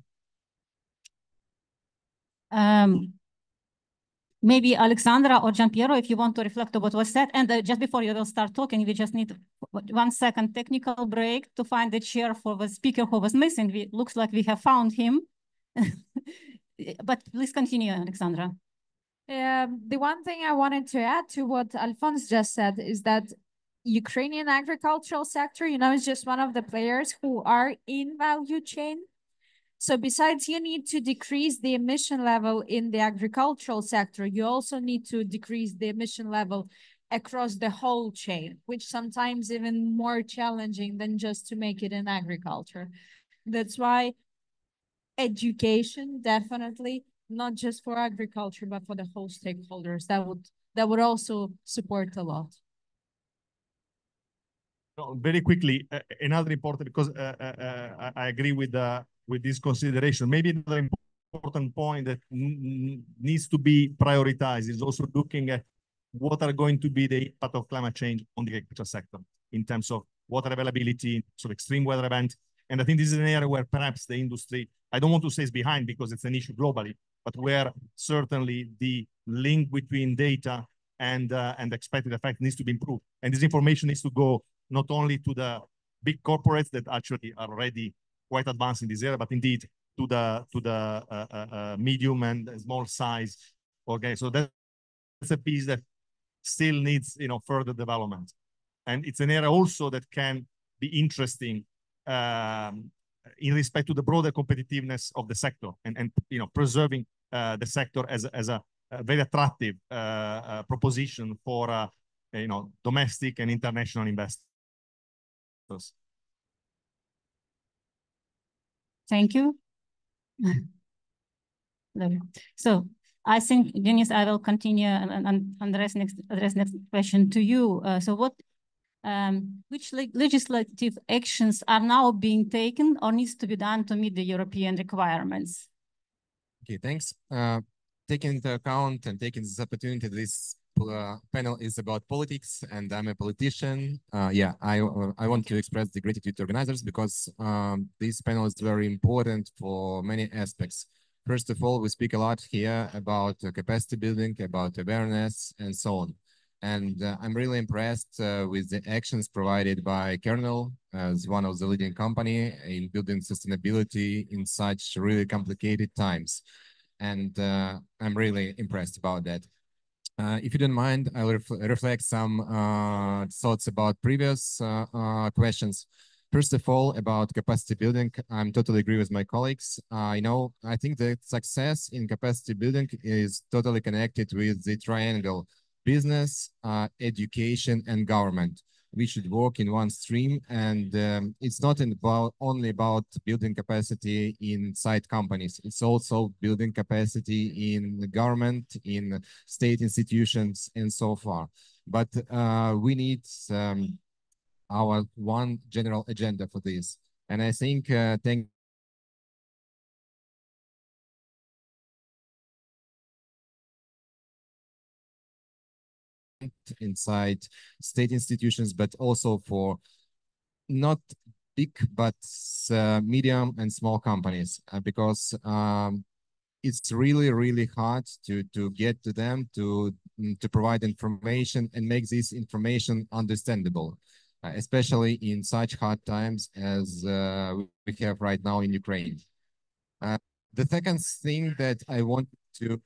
Maybe Alexandra or Giampiero, if you want to reflect on what was said. And just before you will start talking, we just need 1 second technical break to find the chair for the speaker who was missing. Looks like we have found him. But please continue, Alexandra. The one thing I wanted to add to what Alphonse just said is that Ukrainian agricultural sector, is just one of the players who are in value chain. So besides you need to decrease the emission level in the agricultural sector, you also need to decrease the emission level across the whole chain, which sometimes even more challenging than just to make it in agriculture. That's why education, definitely, not just for agriculture, but for the whole stakeholders, that would also support a lot. Very quickly, another important, because I agree with this consideration. Maybe another important point that needs to be prioritized is also looking at what are going to be the impact of climate change on the agriculture sector in terms of water availability, so extreme weather events. And I think this is an area where perhaps the industry, I don't want to say it's behind because it's an issue globally, but where certainly the link between data and expected effect needs to be improved. And this information needs to go not only to the big corporates that actually are already quite advanced in this area, but indeed to the medium and small size. Okay, so that's a piece that still needs further development, and it's an area also that can be interesting in respect to the broader competitiveness of the sector and preserving the sector as a very attractive proposition for domestic and international investors. Thank you. So I think, Denis, I will continue and address next question to you. So which legislative actions are now being taken or needs to be done to meet the European requirements? Okay, thanks. Taking into account and taking this opportunity, this panel is about politics, and I'm a politician. Yeah, I want to express the gratitude to organizers because this panel is very important for many aspects. First of all, we speak a lot here about capacity building, about awareness, and so on. And I'm really impressed with the actions provided by Kernel as one of the leading company in building sustainability in such really complicated times. And I'm really impressed about that. If you don't mind, I'll reflect some thoughts about previous questions. First of all, about capacity building, I'm totally agree with my colleagues. I think that success in capacity building is totally connected with the triangle: business, education, and government. We should work in one stream, and it's not only about building capacity inside companies. It's also building capacity in the government, in state institutions, and so far. But we need our one general agenda for this. And I think inside state institutions, but also for not big, but medium and small companies, because it's really, really hard to get to them, to provide information and make this information understandable, especially in such hard times as we have right now in Ukraine. The second thing that I want to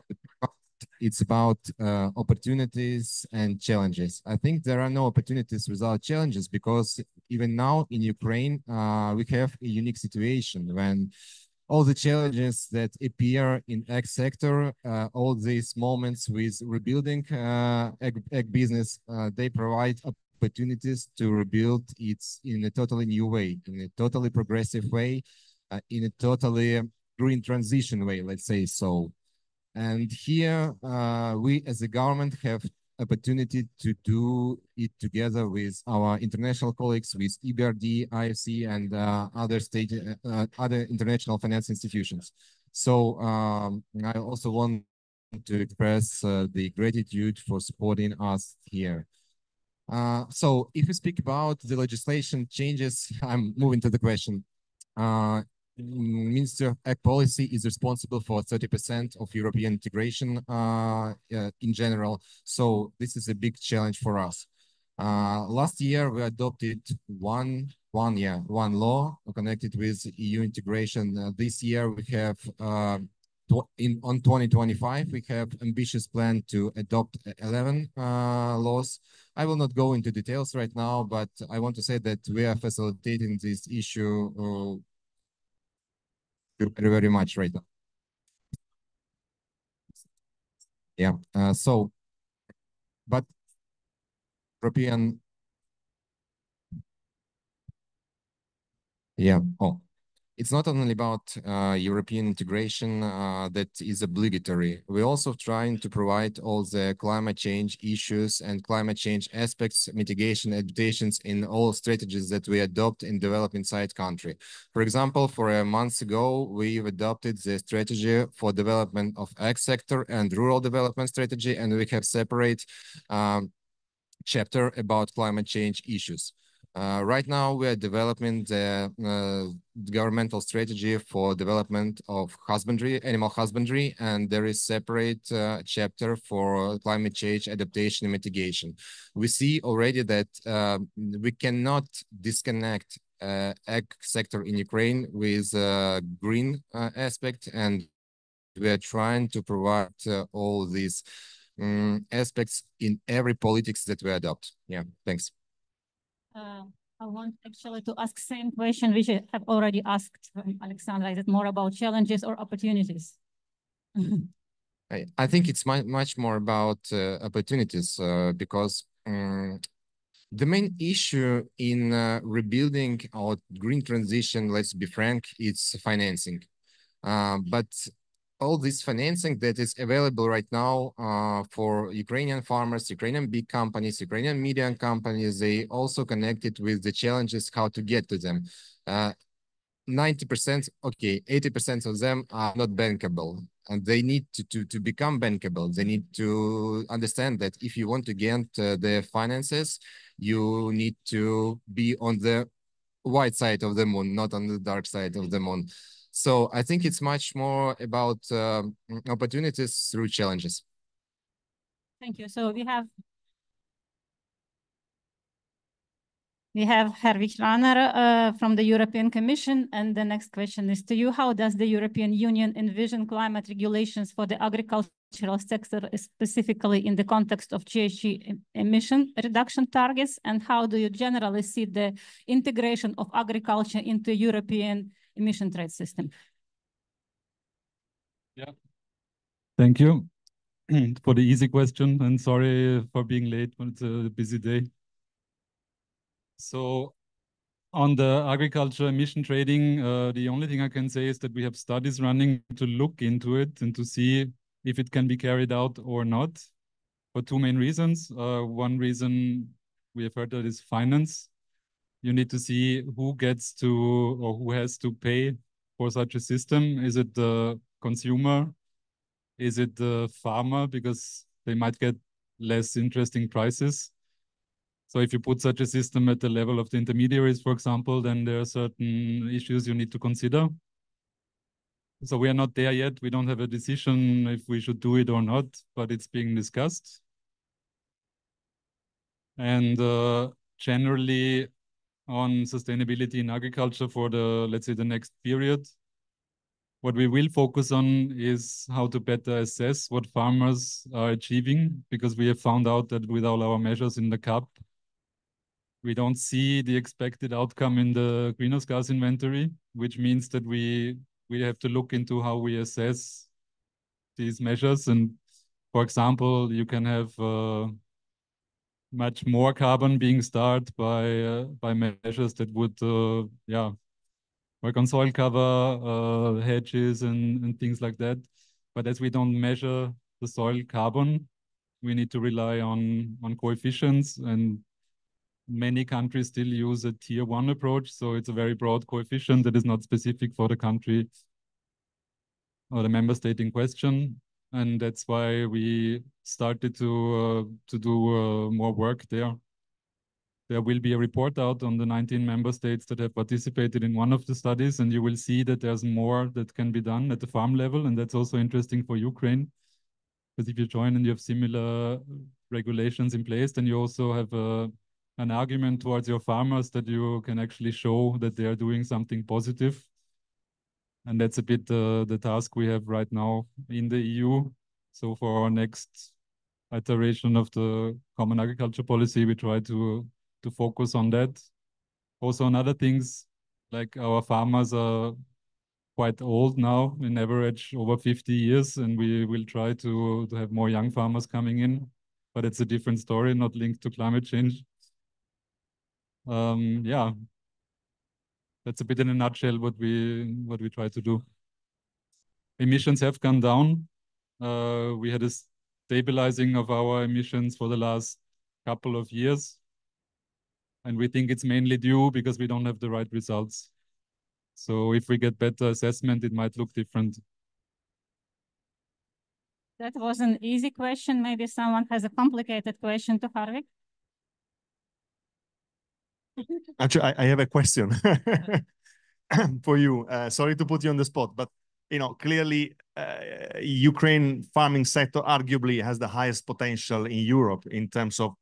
it's about opportunities and challenges. I think there are no opportunities without challenges, because even now in Ukraine, we have a unique situation when all the challenges that appear in ag sector, all these moments with rebuilding ag business, they provide opportunities to rebuild it in a totally new way, in a totally progressive way, in a totally green transition way, let's say so. And here we as a government have opportunity to do it together with our international colleagues, with EBRD, IFC, and other international finance institutions. So I also want to express the gratitude for supporting us here. So if we speak about the legislation changes, I'm moving to the question. Ministry of Ag Policy is responsible for 30% of European integration in general. So this is a big challenge for us. Last year, we adopted one law connected with EU integration. This year, we have on 2025, we have ambitious plan to adopt 11 laws. I will not go into details right now, but I want to say that we are facilitating this issue very much right now. Yeah. But European. Yeah. Oh. It's not only about European integration that is obligatory. We're also trying to provide all the climate change issues and climate change aspects, mitigation, adaptations in all strategies that we adopt and develop inside country. For example, for a month ago, we've adopted the strategy for development of ag sector and rural development strategy, and we have separate chapter about climate change issues. Right now, we are developing the governmental strategy for development of husbandry, animal husbandry, and there is separate chapter for climate change adaptation and mitigation. We see already that we cannot disconnect ag sector in Ukraine with green aspect, and we are trying to provide all these aspects in every politics that we adopt. Yeah, thanks. I want actually to ask same question which I have already asked Alexandra. Is it more about challenges or opportunities? I think it's much more about opportunities because the main issue in rebuilding our green transition, let's be frank, it's financing. But all this financing that is available right now for Ukrainian farmers, Ukrainian big companies, Ukrainian medium companies, they also connected with the challenges how to get to them. 90%, okay, 80% of them are not bankable, and they need to become bankable. They need to understand that if you want to get the finances, you need to be on the white side of the moon, not on the dark side of the moon. So I think it's much more about opportunities through challenges. Thank you. So we have Herwig Raner from the European Commission, and the next question is to you. How does the European Union envision climate regulations for the agricultural sector, specifically in the context of GHG emission reduction targets? And how do you generally see the integration of agriculture into European emission trade system? Yeah, thank you for the easy question, and sorry for being late when it's a busy day. So on the agriculture emission trading, the only thing I can say is that we have studies running to look into it and to see if it can be carried out or not, for two main reasons. One reason we have heard that is finance. You need to see who gets to or who has to pay for such a system. Is it the consumer? Is it the farmer? Because they might get less interesting prices. So if you put such a system at the level of the intermediaries, for example, then there are certain issues you need to consider. So we are not there yet. We don't have a decision if we should do it or not, but it's being discussed. And generally on sustainability in agriculture for the, let's say, the next period, what we will focus on is how to better assess what farmers are achieving, because we have found out that with all our measures in the CAP, we don't see the expected outcome in the greenhouse gas inventory, which means that we have to look into how we assess these measures. And for example, you can have much more carbon being started by measures that would work on soil cover, hedges and things like that. But as we don't measure the soil carbon, we need to rely on coefficients, and many countries still use a tier 1 approach. So it's a very broad coefficient that is not specific for the country or the member state in question. And that's why we started to do more work there there will be a report out on the 19 member states that have participated in one of the studies, and you will see that there's more that can be done at the farm level, and that's also interesting for Ukraine. Because if you join and you have similar regulations in place, then you also have an argument towards your farmers that you can actually show that they are doing something positive. And that's a bit the task we have right now in the EU. So for our next iteration of the Common Agriculture Policy, we try to focus on that. Also on other things, like our farmers are quite old now, in average over 50 years, and we will try to have more young farmers coming in, but it's a different story, not linked to climate change. Yeah, that's a bit in a nutshell what we try to do. Emissions have gone down. We had a stabilizing of our emissions for the last couple of years. And we think it's mainly due because we don't have the right results. So if we get better assessment, it might look different. That was an easy question. Maybe someone has a complicated question to Harvik. Actually, I have a question for you. Sorry to put you on the spot, but clearly, Ukraine farming sector arguably has the highest potential in Europe in terms of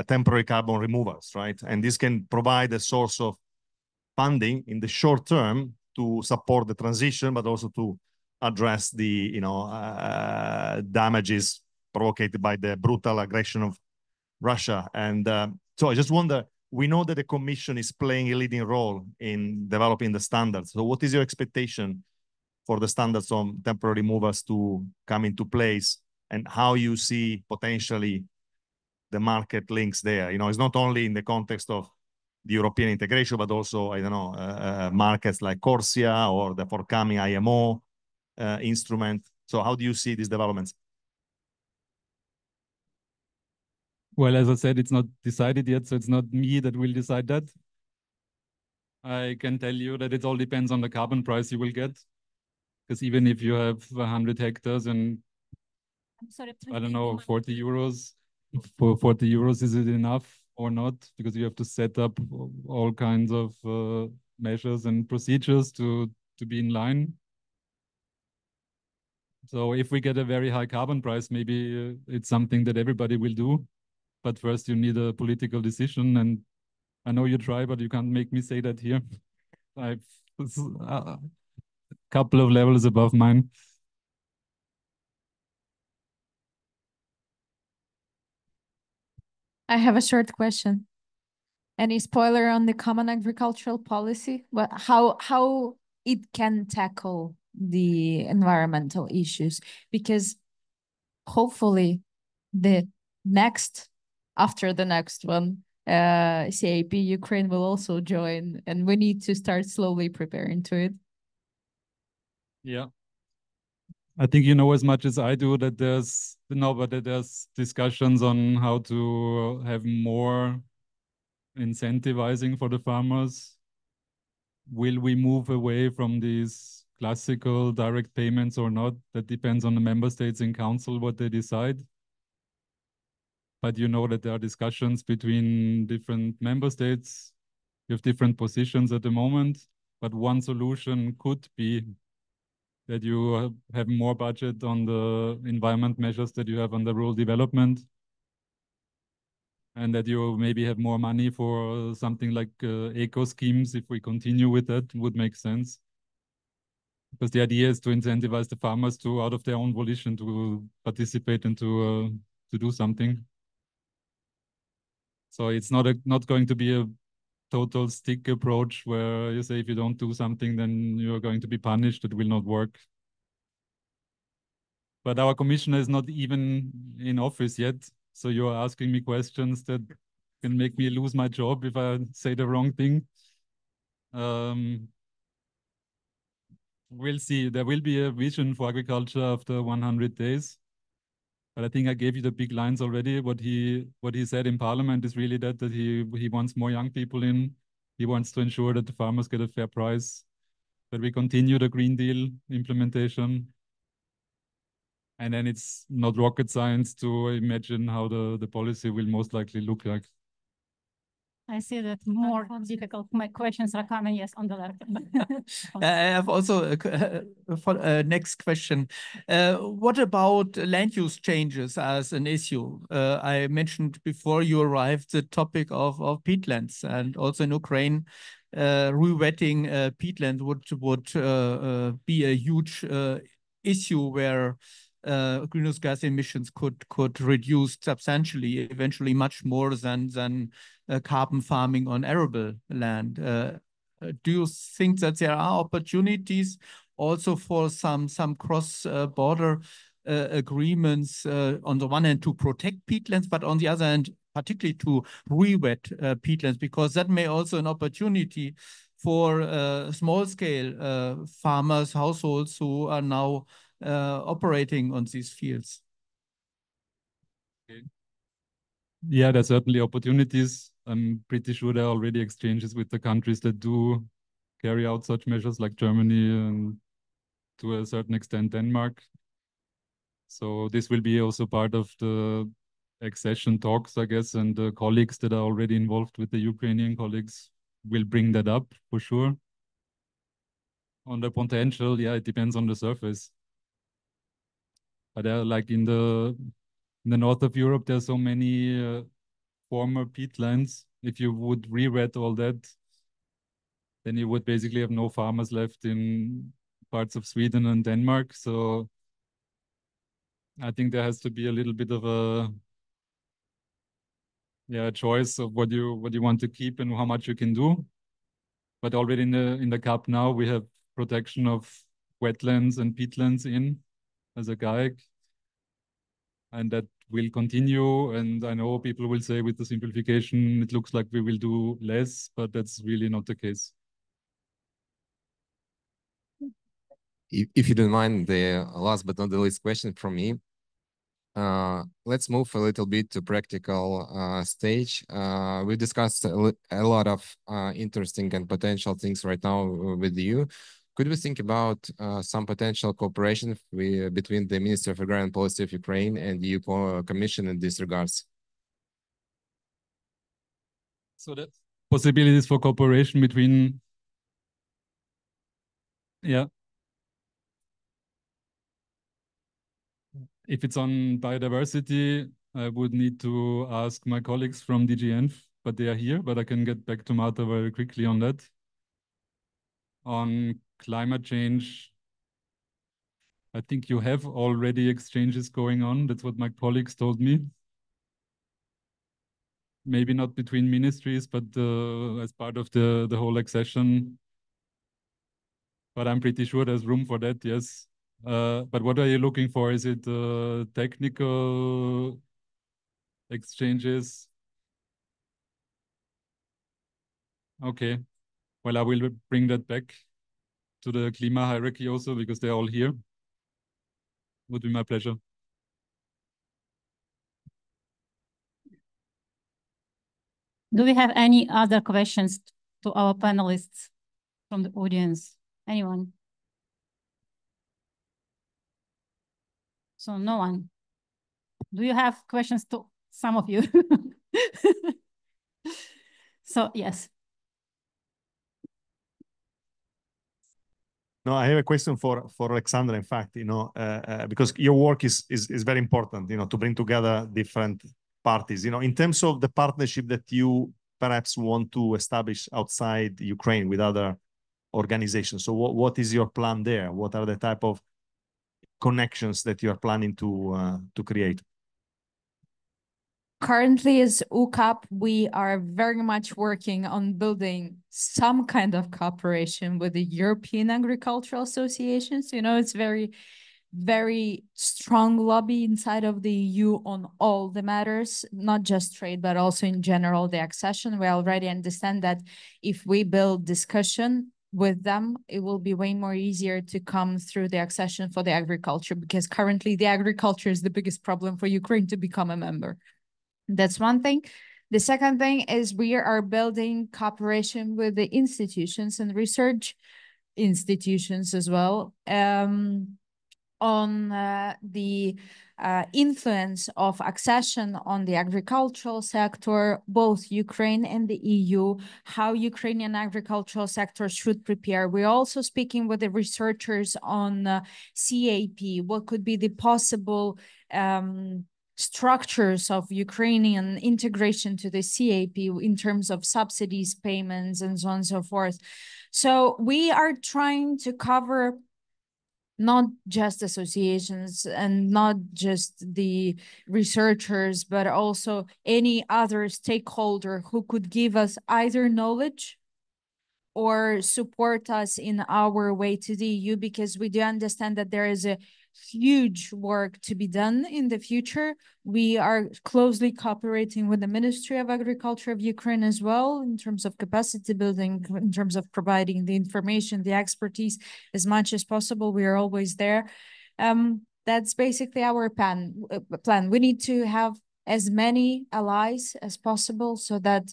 temporary carbon removals, right? And this can provide a source of funding in the short term to support the transition, but also to address the damages provoked by the brutal aggression of Russia. And so I just wonder, we know that the Commission is playing a leading role in developing the standards. So what is your expectation for the standards on temporary removals to come into place, and how you see potentially the market links there? It's not only in the context of the European integration, but also, I don't know, markets like Corsia or the forthcoming IMO instrument. So how do you see these developments? Well, as I said, it's not decided yet, so it's not me that will decide that. I can tell you that it all depends on the carbon price you will get. Because even if you have 100 hectares and, I don't know, 40 euros, for 40 euros, is it enough or not? Because you have to set up all kinds of measures and procedures to be in line. So if we get a very high carbon price, maybe it's something that everybody will do. But first you need a political decision. And I know you try, but you can't make me say that here. It's a couple of levels above mine. I have a short question. Any spoiler on the common agricultural policy? Well, how it can tackle the environmental issues? Because hopefully after the next one, CAP Ukraine will also join, and we need to start slowly preparing to it. Yeah. I think you know as much as I do that there's discussions on how to have more incentivizing for the farmers. Will we move away from these classical direct payments or not? That depends on the member states in council, what they decide. But you know that there are discussions between different member states. You have different positions at the moment, but one solution could be that you have more budget on the environment measures that you have on the rural development, and that you maybe have more money for something like eco schemes. If we continue with that, would make sense. Because the idea is to incentivize the farmers to, out of their own volition, to participate and to do something. So it's not going to be a total stick approach where you say if you don't do something, then you're going to be punished. It will not work. But our commissioner is not even in office yet. So you're asking me questions that can make me lose my job if I say the wrong thing. We'll see. There will be a vision for agriculture after 100 days. But I think I gave you the big lines already. What he said in Parliament is really that he wants more young people in. He wants to ensure that the farmers get a fair price, that we continue the Green Deal implementation. And then it's not rocket science to imagine how the policy will most likely look like. I see that more difficult questions are coming, yes, on the left. I have also a next question. What about land use changes as an issue? I mentioned before you arrived the topic of peatlands, and also in Ukraine, re-wetting peatland would be a huge issue where greenhouse gas emissions could reduce substantially, eventually much more than carbon farming on arable land. Do you think that there are opportunities also for some cross-border agreements on the one hand to protect peatlands, but on the other hand, particularly to re-wet peatlands, because that may also an opportunity for small-scale farmers, households who are now operating on these fields? Okay. Yeah, there's certainly opportunities. I'm pretty sure there are already exchanges with the countries that do carry out such measures, like Germany and to a certain extent Denmark. So this will be also part of the accession talks, I guess, and the colleagues that are already involved with the Ukrainian colleagues will bring that up for sure. On the potential, yeah, it depends on the surface. But like in the north of Europe, there's so many former peatlands. If you would re-wet all that, then you would basically have no farmers left in parts of Sweden and Denmark. So I think there has to be a little bit of a choice of what you want to keep and how much you can do. But already in the COP now we have protection of wetlands and peatlands in as a guide, and that will continue. And I know people will say with the simplification it looks like we will do less, but that's really not the case. If you don't mind, the last but not the least question from me. Let's move a little bit to practical stage. We discussed a lot of interesting and potential things right now with you. Could we think about some potential cooperation between the Ministry of Agrarian Policy of Ukraine and the EU Commission in these regards? So that possibilities for cooperation between, if it's on biodiversity, I would need to ask my colleagues from DGN, but they are here, but I can get back to Marta very quickly on that. On climate change, I think you have already exchanges going on. That's what my colleagues told me. Maybe not between ministries, but as part of the whole accession. But I'm pretty sure there's room for that, yes. But what are you looking for? Is it technical exchanges? Okay. Well, I will bring that back to the Klima hierarchy also, because they're all here. Would be my pleasure. Do we have any other questions to our panelists from the audience? Anyone? So no one. Do you have questions to some of you? So yes. No, I have a question for Alexandra, in fact, because your work is very important, to bring together different parties, in terms of the partnership that you perhaps want to establish outside Ukraine with other organizations. So what is your plan there? What are the type of connections that you are planning to create? Currently, as UCAP, we are very much working on building some kind of cooperation with the European Agricultural Associations. It's very, very strong lobby inside of the EU on all the matters, not just trade, but also in general, the accession. We already understand that if we build discussion with them, it will be way more easier to come through the accession for the agriculture, because currently the agriculture is the biggest problem for Ukraine to become a member. That's one thing. The second thing is we are building cooperation with the institutions and research institutions as well. on the influence of accession on the agricultural sector, both Ukraine and the EU, how Ukrainian agricultural sector should prepare. We're also speaking with the researchers on CAP, what could be the possible structures of Ukrainian integration to the CAP in terms of subsidies, payments, and so on and so forth. So we are trying to cover not just associations and not just the researchers, but also any other stakeholder who could give us either knowledge or support us in our way to the EU, because we do understand that there is a huge work to be done in the future. We are closely cooperating with the Ministry of Agriculture of Ukraine as well in terms of capacity building, in terms of providing the information, the expertise as much as possible. We are always there. That's basically our plan. We need to have as many allies as possible so that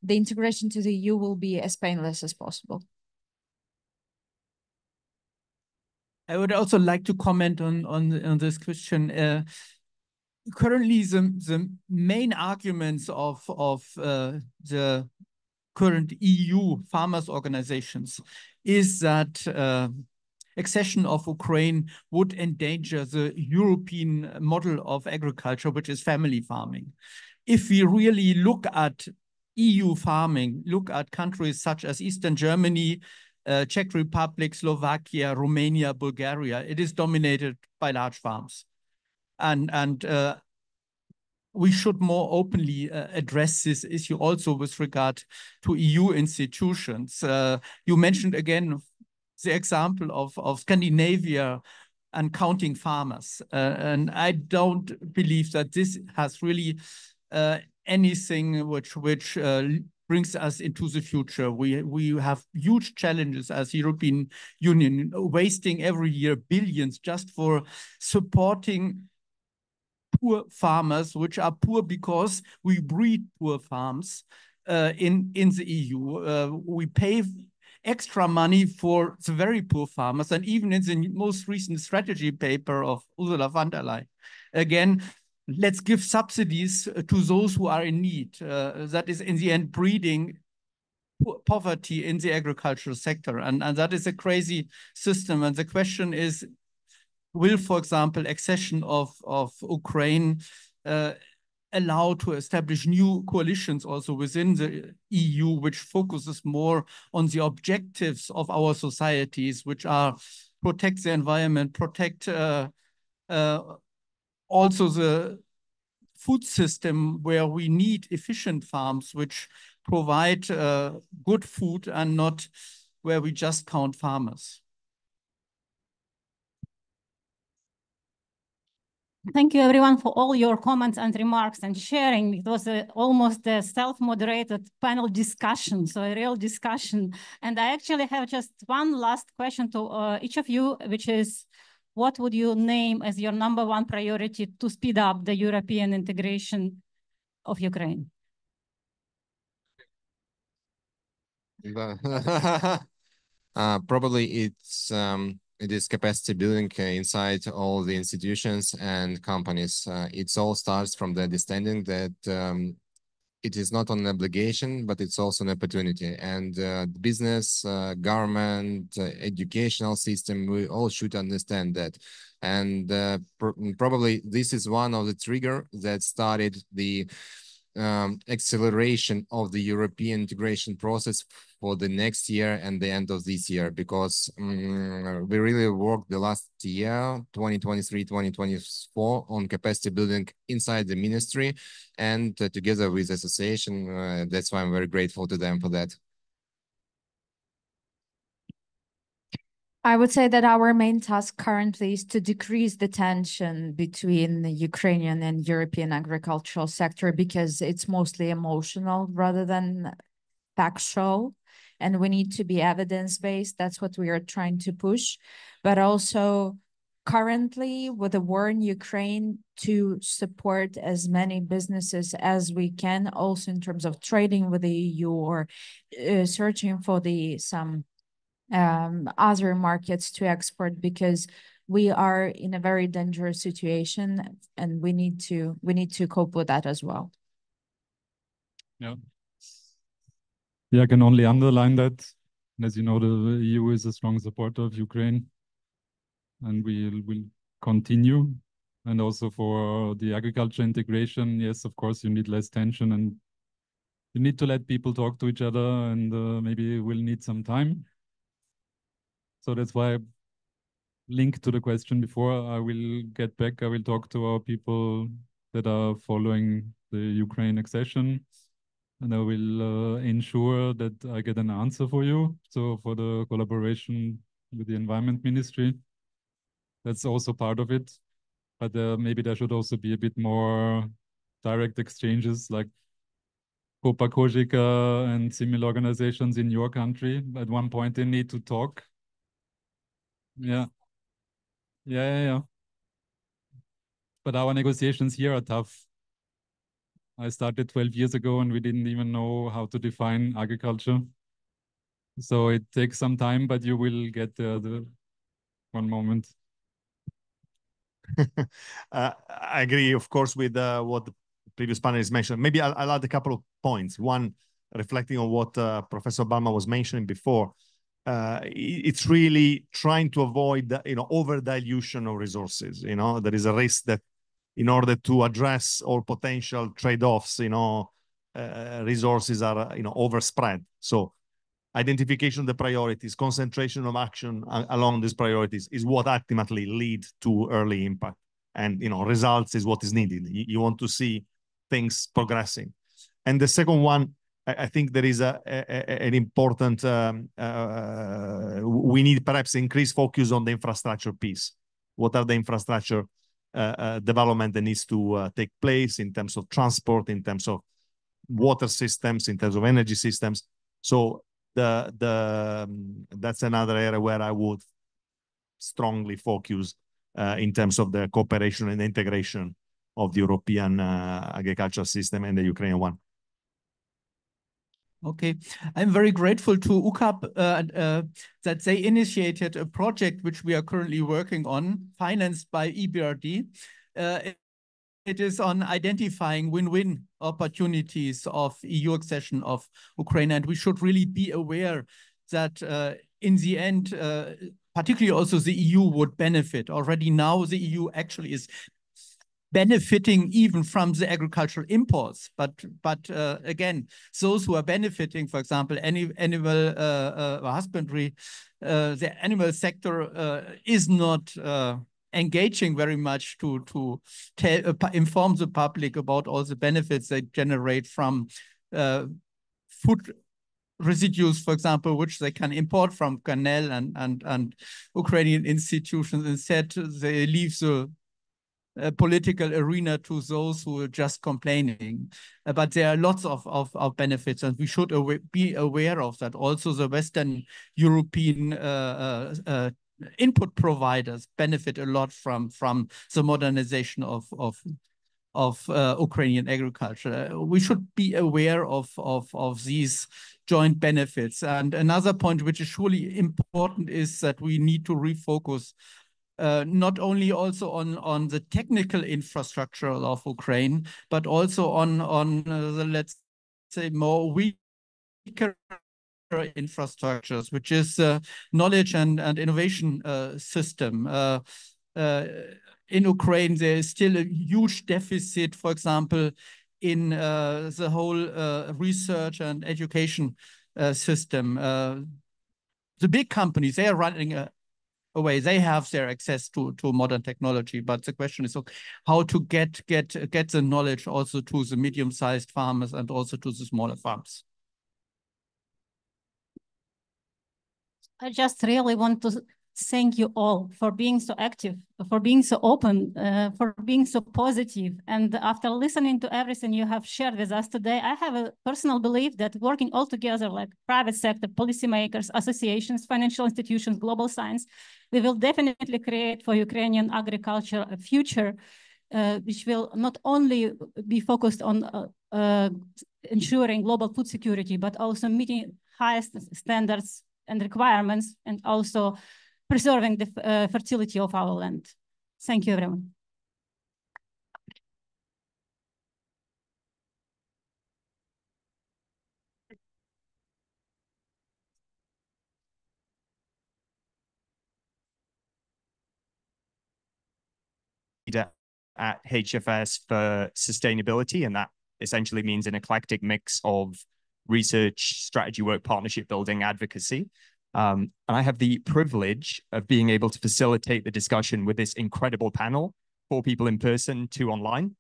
the integration to the EU will be as painless as possible. I would also like to comment on this question. Currently, the main arguments of the current EU farmers organizations is that accession of Ukraine would endanger the European model of agriculture, which is family farming. If we really look at EU farming, look at countries such as Eastern Germany, Czech Republic, Slovakia, Romania, Bulgaria, it is dominated by large farms. And we should more openly address this issue also with regard to EU institutions. You mentioned again the example of Scandinavia and counting farmers. And I don't believe that this has really anything which brings us into the future. We have huge challenges as European Union, wasting every year billions just for supporting poor farmers, which are poor because we breed poor farms in the EU. We pay extra money for the very poor farmers, and even in the most recent strategy paper of Ursula von der Leyen, again, let's give subsidies to those who are in need. That is, in the end, breeding poverty in the agricultural sector. And that is a crazy system. And the question is, will, for example, accession of Ukraine allow to establish new coalitions also within the EU, which focuses more on the objectives of our societies, which are protect the environment, protect also the food system, where we need efficient farms which provide good food and not where we just count farmers. Thank you, everyone, for all your comments and remarks and sharing. It was almost a self-moderated panel discussion, so a real discussion. And I actually have just one last question to each of you, which is, what would you name as your #1 priority to speed up the European integration of Ukraine? Probably it is capacity building inside all the institutions and companies. It all starts from the understanding that it is not an obligation, but it's also an opportunity. And business, government, educational system, we all should understand that. And probably this is one of the trigger that started the acceleration of the European integration process for the next year and the end of this year, because we really worked the last year, 2023, 2024, on capacity building inside the ministry and together with the association. That's why I'm very grateful to them for that. I would say that our main task currently is to decrease the tension between the Ukrainian and European agricultural sector, because it's mostly emotional rather than factual, and we need to be evidence-based. That's what we are trying to push. But also currently with the war in Ukraine, to support as many businesses as we can, also in terms of trading with the EU or searching for some other markets to export, because we are in a very dangerous situation, and we need to cope with that as well. Yeah. Yeah, I can only underline that. As you know, the EU is a strong supporter of Ukraine, and we will continue. And also for the agriculture integration, yes, of course, you need less tension, and you need to let people talk to each other, and maybe we'll need some time. So that's why I linked to the question before. I will get back. I will talk to our people that are following the Ukraine accession, and I will ensure that I get an answer for you. So for the collaboration with the Environment Ministry, that's also part of it. But maybe there should also be a bit more direct exchanges, like Copa Cogeca and similar organizations in your country. At one point, they need to talk. Yeah. Yeah. But our negotiations here are tough. I started 12 years ago and we didn't even know how to define agriculture. So it takes some time, but you will get there. One moment. I agree, of course, with what the previous panelists mentioned. Maybe I'll add a couple of points. One, reflecting on what Professor Balma was mentioning before. It's really trying to avoid, over dilution of resources. There is a risk that in order to address all potential trade-offs, resources are, overspread. So identification of the priorities, concentration of action along these priorities is what ultimately leads to early impact. And, results is what is needed. You want to see things progressing. And the second one, I think there is an important, we need perhaps increased focus on the infrastructure piece. What are the infrastructure development that needs to take place in terms of transport, in terms of water systems, in terms of energy systems. So that's another area where I would strongly focus in terms of the cooperation and integration of the European agricultural system and the Ukrainian one. Okay, I'm very grateful to UCAP that they initiated a project which we are currently working on, financed by EBRD. It is on identifying win-win opportunities of EU accession of Ukraine, and we should really be aware that in the end, particularly also the EU would benefit. Already now the EU actually is benefiting even from the agricultural imports, but again, those who are benefiting, for example, animal husbandry, the animal sector is not engaging very much to inform the public about all the benefits they generate from food residues, for example, which they can import from Canal and Ukrainian institutions. Instead, they leave the political arena to those who are just complaining. But there are lots of benefits, and we should be aware of that. Also, the Western European input providers benefit a lot from the modernization of Ukrainian agriculture. We should be aware of these joint benefits. And another point which is surely important is that we need to refocus not only also on the technical infrastructure of Ukraine, but also on the, let's say, more weaker infrastructures, which is knowledge and innovation system. In Ukraine, there is still a huge deficit, for example, in the whole research and education system. The big companies, they are running away. They have their access to modern technology, but the question is how to get the knowledge also to the medium-sized farmers and also to the smaller farms. I just really want to thank you all for being so active, for being so open, for being so positive. And after listening to everything you have shared with us today, I have a personal belief that working all together, like private sector, policymakers, associations, financial institutions, global science, we will definitely create for Ukrainian agriculture a future which will not only be focused on ensuring global food security, but also meeting highest standards and requirements, and also preserving the fertility of our land. Thank you, everyone. At HFS for sustainability, and that essentially means an eclectic mix of research, strategy work, partnership building, advocacy. And I have the privilege of being able to facilitate the discussion with this incredible panel, 4 people in person, 2 online,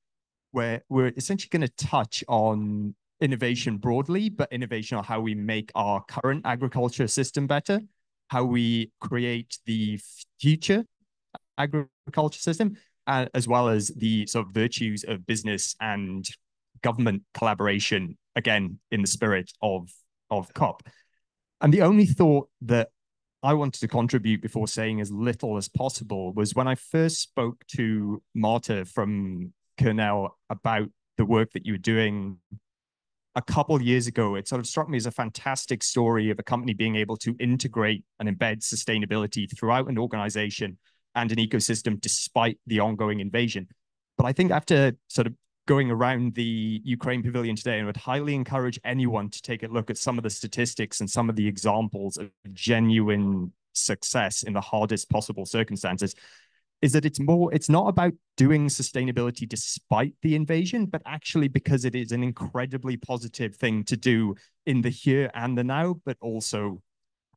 where we're essentially going to touch on innovation broadly, but innovation on how we make our current agriculture system better, how we create the future agriculture system, as well as the sort of virtues of business and government collaboration, again, in the spirit of COP. And the only thought that I wanted to contribute before saying as little as possible was when I first spoke to Marta from Cornell about the work that you were doing a couple of years ago, it sort of struck me as a fantastic story of a company being able to integrate and embed sustainability throughout an organization and an ecosystem despite the ongoing invasion. But I think after sort of going around the Ukraine pavilion today, I would highly encourage anyone to take a look at some of the statistics and some of the examples of genuine success in the hardest possible circumstances, is that it's not about doing sustainability despite the invasion, but actually because it is an incredibly positive thing to do in the here and the now, but also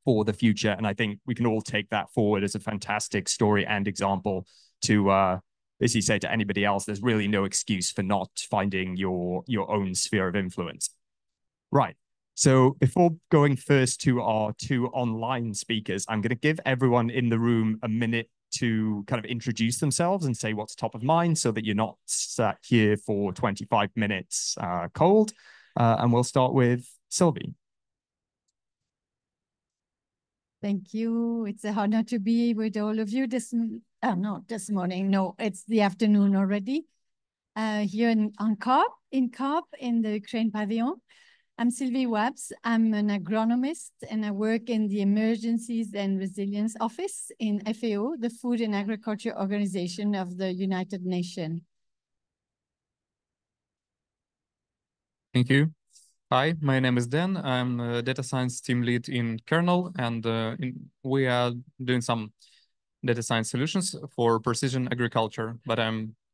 for the future. And I think we can all take that forward as a fantastic story and example to basically say to anybody else, there's really no excuse for not finding your own sphere of influence. Right. So before going first to our 2 online speakers, I'm going to give everyone in the room a minute to kind of introduce themselves and say what's top of mind so that you're not sat here for 25 minutes cold. And we'll start with Sylvie. Thank you. It's an honor to be with all of you this morning. No, it's the afternoon already. Here on COP, in the Ukraine pavilion. I'm Sylvie Wabbs. I'm an agronomist and I work in the Emergencies and Resilience Office in FAO, the Food and Agriculture Organization of the United Nations. Thank you. Hi, my name is Dan. I'm a data science team lead in Kernel, and we are doing some data science solutions for precision agriculture. But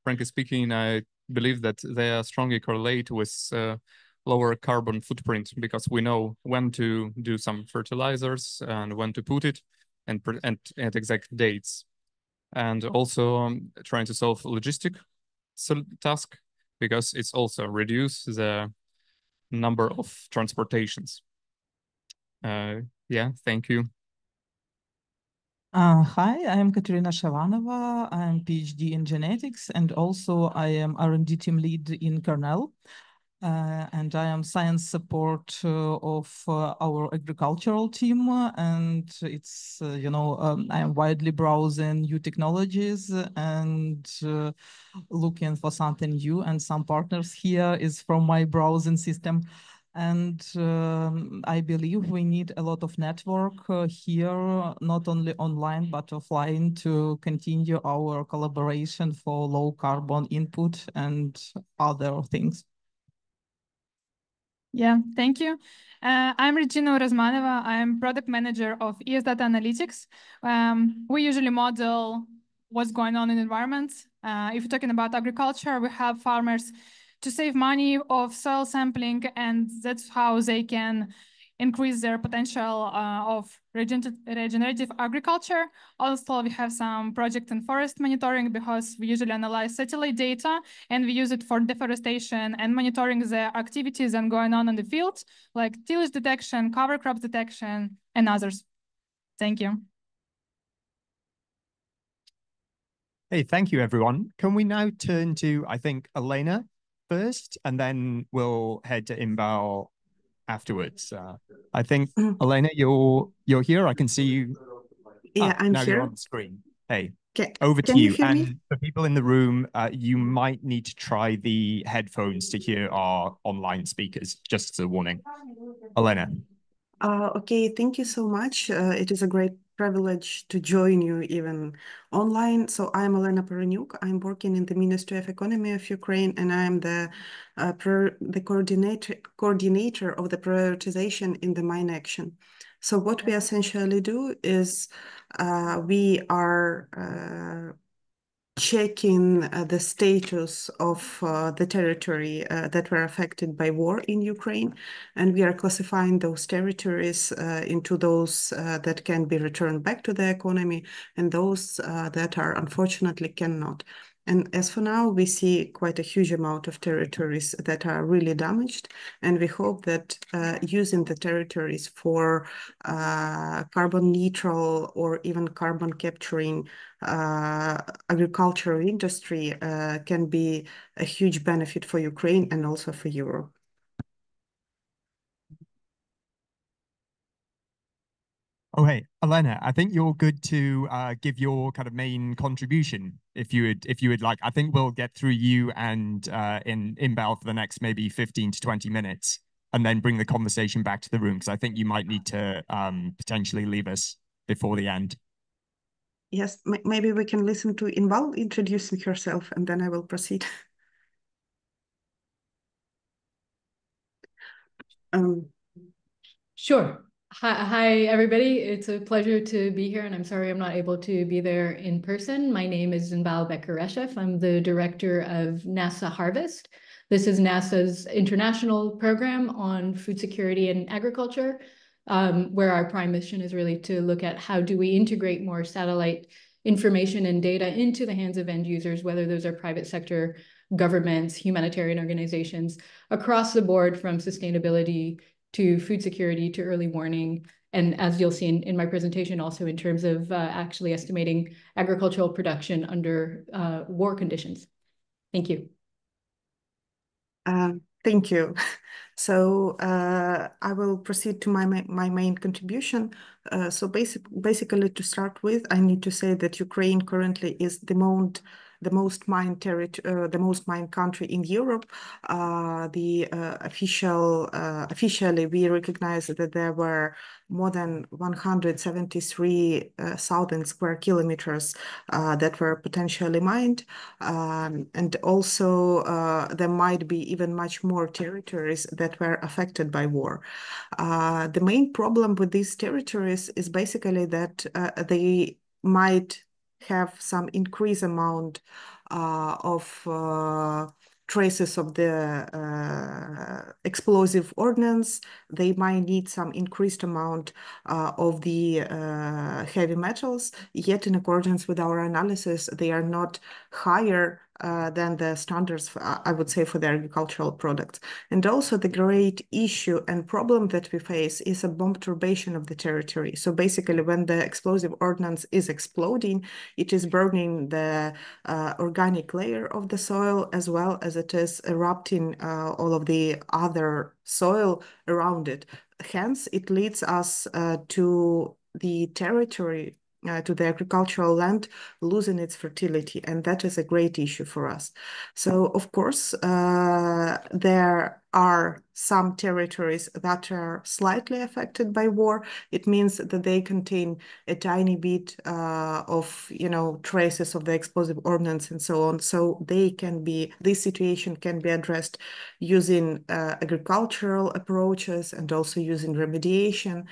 frankly speaking, I believe that they are strongly correlate with lower carbon footprint, because we know when to do some fertilizers and when to put it and at exact dates. And also trying to solve logistic task, because it's also reduce the number of transportations. Yeah, thank you. Hi, I am Katerina Shavanova. I'm PhD in genetics, and also I am R&D team lead in Kernel. And I am science support of our agricultural team, and it's, I am widely browsing new technologies and looking for something new, and some partners here is from my browsing system. And I believe we need a lot of network here, not only online, but offline, to continue our collaboration for low carbon input and other things. Yeah, thank you. I'm Regina Razmanova. I'm product manager of ES Data Analytics. We usually model what's going on in environments. If you're talking about agriculture, we have farmers to save money of soil sampling, and that's how they can increase their potential of regenerative agriculture. Also, we have some project in forest monitoring, because we usually analyze satellite data and we use it for deforestation and monitoring the activities and going on in the field, like tillage detection, cover crop detection, and others. Thank you. Hey, thank you, everyone. Can we now turn to, I think, Elena first, and then we'll head to Inbal afterwards. I think, Elena, you're here. I can see you. Yeah, I'm now here. You're on the screen. Hey, over to you. And for people in the room, you might need to try the headphones to hear our online speakers, just as a warning. Elena. Okay, thank you so much. It is a great privilege to join you even online. So I'm Olena Pereniuk. I'm working in the Ministry of Economy of Ukraine, and I'm the coordinator of the prioritization in the mine action. So what we essentially do is we are checking the status of the territory that were affected by war in Ukraine, and we are classifying those territories into those that can be returned back to the economy and those that are unfortunately cannot. And as for now, we see quite a huge amount of territories that are really damaged, and we hope that using the territories for carbon neutral or even carbon capturing agricultural industry can be a huge benefit for Ukraine and also for Europe. Oh, hey, Elena, I think you're good to give your kind of main contribution if you would like. I think we'll get through you and Inbal for the next maybe 15 to 20 minutes and then bring the conversation back to the room, because I think you might need to potentially leave us before the end. Yes, maybe we can listen to Inbal introducing herself, and then I will proceed. Sure. Hi, everybody. It's a pleasure to be here, and I'm sorry I'm not able to be there in person. My name is Inbal Bekereshev. I'm the director of NASA Harvest. This is NASA's international program on food security and agriculture, where our prime mission is really to look at how do we integrate more satellite information and data into the hands of end users, whether those are private sector, governments, humanitarian organizations, across the board, from sustainability to food security to early warning. And as you'll see in my presentation, also in terms of actually estimating agricultural production under war conditions. Thank you. Thank you. So I will proceed to my main contribution. So basically, to start with, I need to say that Ukraine currently is the most mined country in Europe. Officially, we recognize that there were more than 173,000 square kilometers that were potentially mined, and also there might be even much more territories that were affected by war. The main problem with these territories is basically that they might have some increased amount of traces of the explosive ordnance. They might need some increased amount of the heavy metals, yet in accordance with our analysis, they are not higher than the standards, I would say, for the agricultural products. And also the great issue and problem that we face is a bomb turbation of the territory. So basically, when the explosive ordnance is exploding, it is burning the organic layer of the soil, as well as it is erupting all of the other soil around it. Hence, it leads us to the territory, to the agricultural land losing its fertility, and that is a great issue for us. So, of course, there are some territories that are slightly affected by war. It means that they contain a tiny bit of, traces of the explosive ordnance and so on. So this situation can be addressed using agricultural approaches and also using remediation.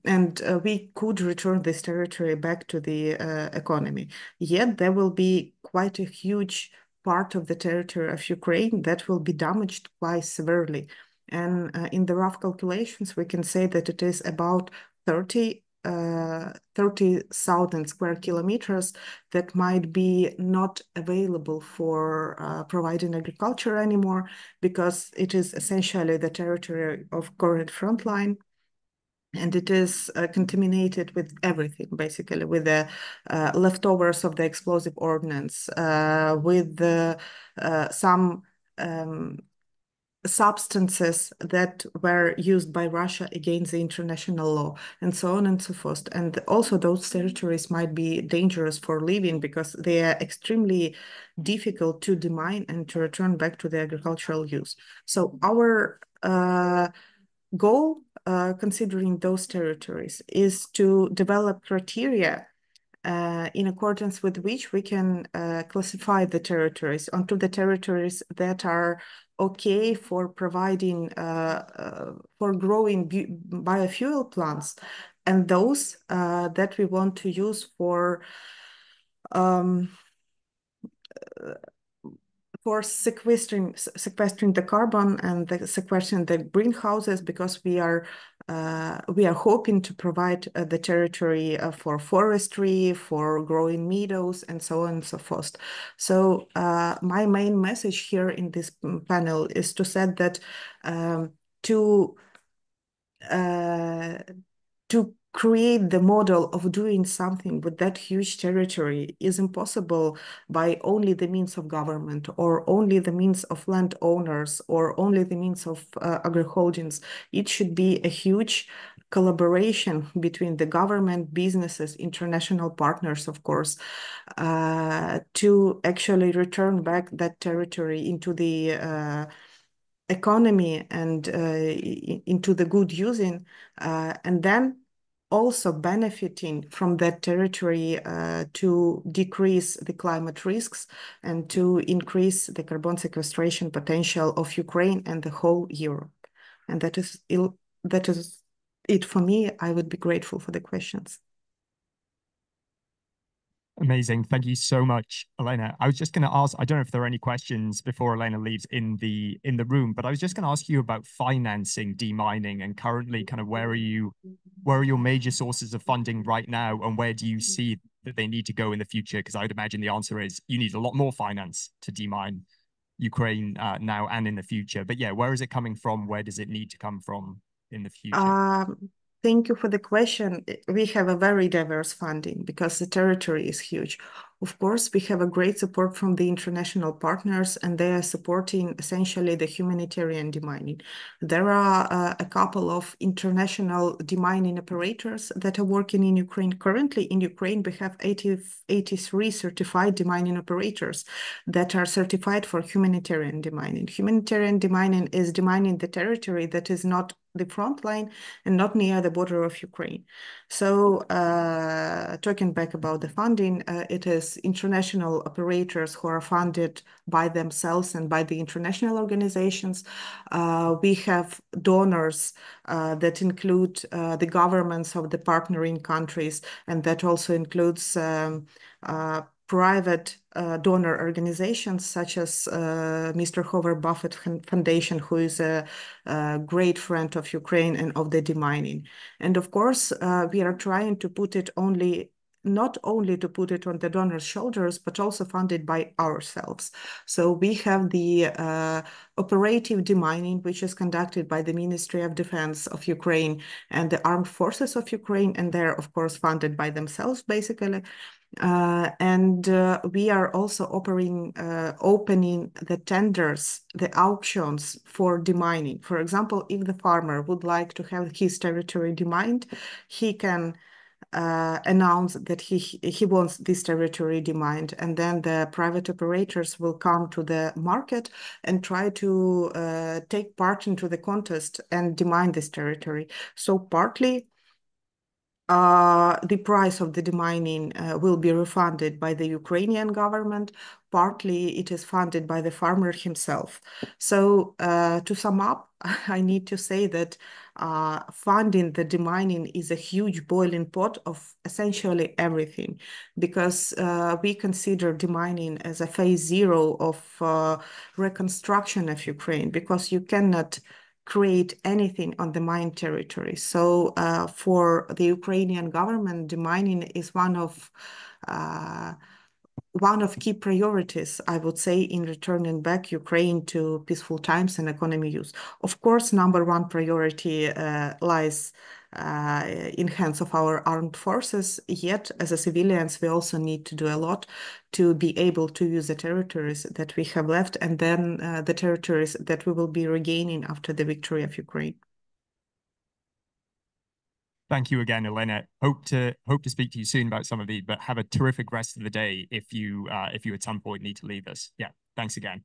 And we could return this territory back to the economy. Yet there will be quite a huge part of the territory of Ukraine that will be damaged quite severely. And in the rough calculations, we can say that it is about 30,000 square kilometers that might be not available for providing agriculture anymore, because it is essentially the territory of current frontline. And it is contaminated with everything, basically, with the leftovers of the explosive ordnance, with some substances that were used by Russia against the international law, and so on and so forth. And also those territories might be dangerous for living because they are extremely difficult to demine and to return back to the agricultural use. So our goal considering those territories is to develop criteria in accordance with which we can classify the territories onto the territories that are okay for providing, for growing biofuel plants, and those that we want to use for sequestering the carbon and sequestering the greenhouses, because we are hoping to provide the territory for forestry, for growing meadows, and so on and so forth. So my main message here in this panel is to say that to create the model of doing something with that huge territory is impossible by only the means of government, or only the means of landowners, or only the means of agri-holdings. It should be a huge collaboration between the government, businesses, international partners, of course, to actually return back that territory into the economy and into the good using, and then also benefiting from that territory to decrease the climate risks and to increase the carbon sequestration potential of Ukraine and the whole Europe. And that is it for me. I would be grateful for the questions. Amazing. Thank you so much, Elena. I was just going to ask, I don't know if there are any questions before Elena leaves in the room, but I was just going to ask you about financing demining, and currently kind of where are your major sources of funding right now, and where do you see that they need to go in the future? Because I would imagine the answer is you need a lot more finance to demine Ukraine now and in the future. But yeah, where is it coming from? Where does it need to come from in the future? Thank you for the question. We have a very diverse funding because the territory is huge. Of course, we have a great support from the international partners, and they are supporting essentially the humanitarian demining. There are a couple of international demining operators that are working in Ukraine. Currently in Ukraine, we have 83 certified demining operators that are certified for humanitarian demining. Humanitarian demining is demining the territory that is not the front line and not near the border of Ukraine. So talking back about the funding, it is international operators who are funded by themselves and by the international organizations. We have donors that include the governments of the partnering countries, and that also includes private donor organizations such as Mr. Howard Buffett Foundation, who is a great friend of Ukraine and of the demining. And of course, we are trying to put it not only to put it on the donors' shoulders, but also funded by ourselves. So we have the operative demining, which is conducted by the Ministry of Defense of Ukraine and the Armed Forces of Ukraine, and they're, of course, funded by themselves, basically. And we are also opening the tenders, the auctions for demining. For example, if the farmer would like to have his territory demined, he can announce that he wants this territory demined, and then the private operators will come to the market and try to take part into the contest and demine this territory. So partly the price of the demining will be refunded by the Ukrainian government. Partly it is funded by the farmer himself. So to sum up, I need to say that funding the demining is a huge boiling pot of essentially everything, because we consider demining as a phase 0 of reconstruction of Ukraine, because you cannot create anything on the mined territory. So for the Ukrainian government, demining is one of key priorities, I would say, in returning back Ukraine to peaceful times and economy use. Of course, number one priority lies in hands of our armed forces, yet as a civilians, we also need to do a lot to be able to use the territories that we have left, and then the territories that we will be regaining after the victory of Ukraine. Thank you again, Elena. Hope to speak to you soon about some of these, but have a terrific rest of the day if you at some point need to leave us. Yeah, thanks again.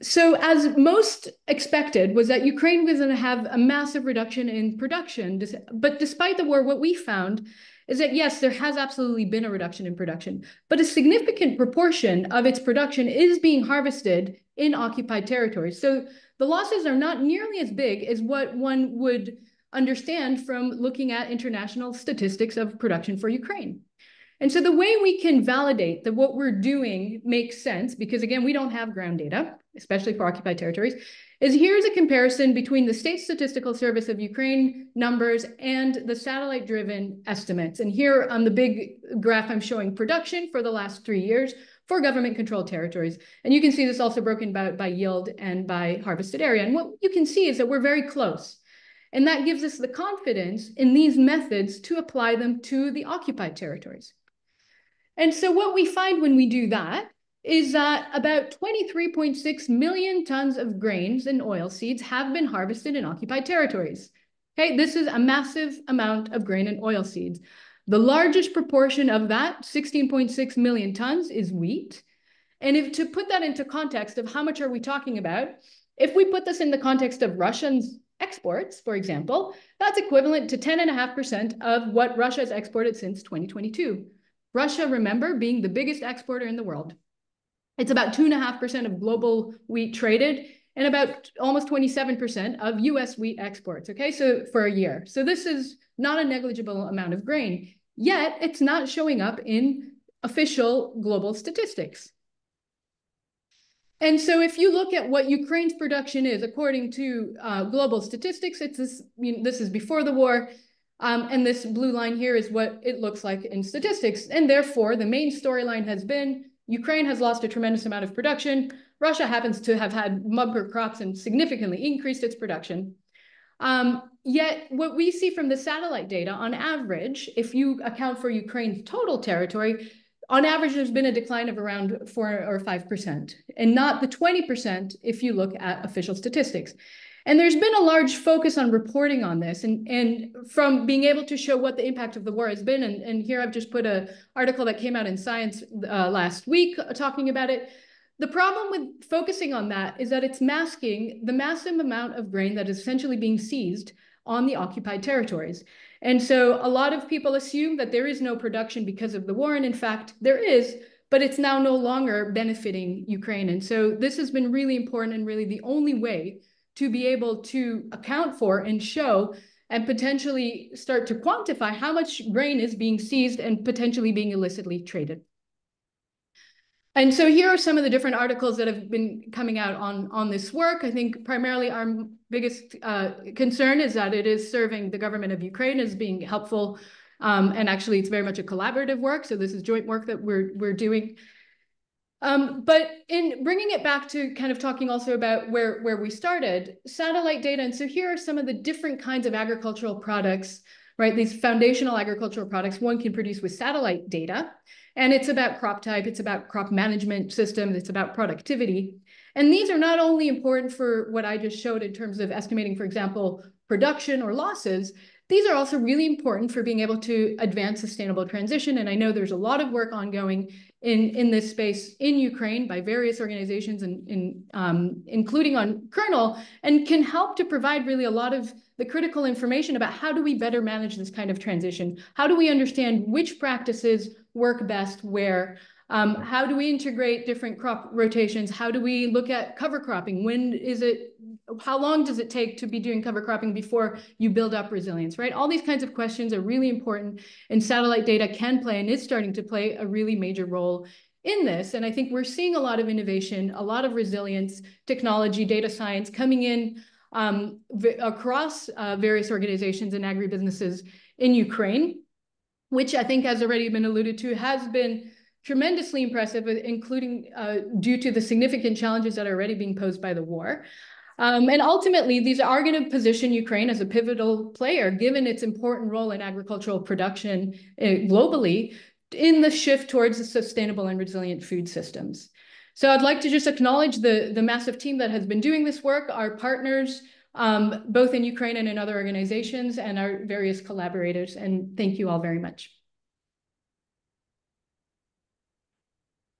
So as most expected was that Ukraine was going to have a massive reduction in production. But despite the war, what we found is that, yes, there has absolutely been a reduction in production, but a significant proportion of its production is being harvested in occupied territories. So the losses are not nearly as big as what one would understand from looking at international statistics of production for Ukraine. And so the way we can validate that what we're doing makes sense, because again, we don't have ground data, especially for occupied territories, is here's a comparison between the State Statistical Service of Ukraine numbers and the satellite-driven estimates. And here on the big graph, I'm showing production for the last 3 years for government-controlled territories. And you can see this also broken by yield and by harvested area. And what you can see is that we're very close. And that gives us the confidence in these methods to apply them to the occupied territories. And so what we find when we do that is that about 23.6 million tons of grains and oilseeds have been harvested in occupied territories. Okay, this is a massive amount of grain and oilseeds. The largest proportion of that, 16.6 million tons, is wheat. And if to put that into context of how much are we talking about, if we put this in the context of Russia's exports, for example, that's equivalent to 10.5% of what Russia has exported since 2022. Russia, remember, being the biggest exporter in the world. It's about 2.5% of global wheat traded and about almost 27% of US wheat exports, okay, so for a year. So this is not a negligible amount of grain, yet it's not showing up in official global statistics. And so if you look at what Ukraine's production is, according to global statistics, it's this, this is before the war, and this blue line here is what it looks like in statistics. And therefore, the main storyline has been Ukraine has lost a tremendous amount of production. Russia happens to have had bumper crops and significantly increased its production. Yet what we see from the satellite data, on average, if you account for Ukraine's total territory, on average, there's been a decline of around 4 or 5%, and not the 20% if you look at official statistics. And there's been a large focus on reporting on this and from being able to show what the impact of the war has been. And here I've just put an article that came out in Science last week talking about it. The problem with focusing on that is that it's masking the massive amount of grain that is essentially being seized on the occupied territories. And so a lot of people assume that there is no production because of the war. And in fact, there is, but it's now no longer benefiting Ukraine. And so this has been really important and really the only way to be able to account for and show and potentially start to quantify how much grain is being seized and potentially being illicitly traded. And so here are some of the different articles that have been coming out on this work. I think primarily our biggest concern is that it is serving the government of Ukraine as being helpful. And actually, it's very much a collaborative work. So this is joint work that we're doing. But in bringing it back to kind of talking also about where we started, satellite data. And so here are some of the different kinds of agricultural products, right? These foundational agricultural products one can produce with satellite data. And it's about crop type, it's about crop management systems, it's about productivity. And these are not only important for what I just showed in terms of estimating, for example, production or losses, these are also really important for being able to advance sustainable transition. And I know there's a lot of work ongoing in this space in Ukraine by various organizations, including on kernel, and can help to provide really a lot of the critical information about how do we better manage this kind of transition? How do we understand which practices work best where? How do we integrate different crop rotations? How do we look at cover cropping? When is it, how long does it take to be doing cover cropping before you build up resilience, right? All these kinds of questions are really important, and satellite data can play and is starting to play a really major role in this. And I think we're seeing a lot of innovation, a lot of resilience, technology, data science coming in across various organizations and agribusinesses in Ukraine, which I think has already been alluded to, has been tremendously impressive, including due to the significant challenges that are already being posed by the war. And ultimately, these are going to position Ukraine as a pivotal player, given its important role in agricultural production globally, in the shift towards sustainable and resilient food systems. So I'd like to just acknowledge the massive team that has been doing this work, our partners, both in Ukraine and in other organizations, and our various collaborators. And thank you all very much.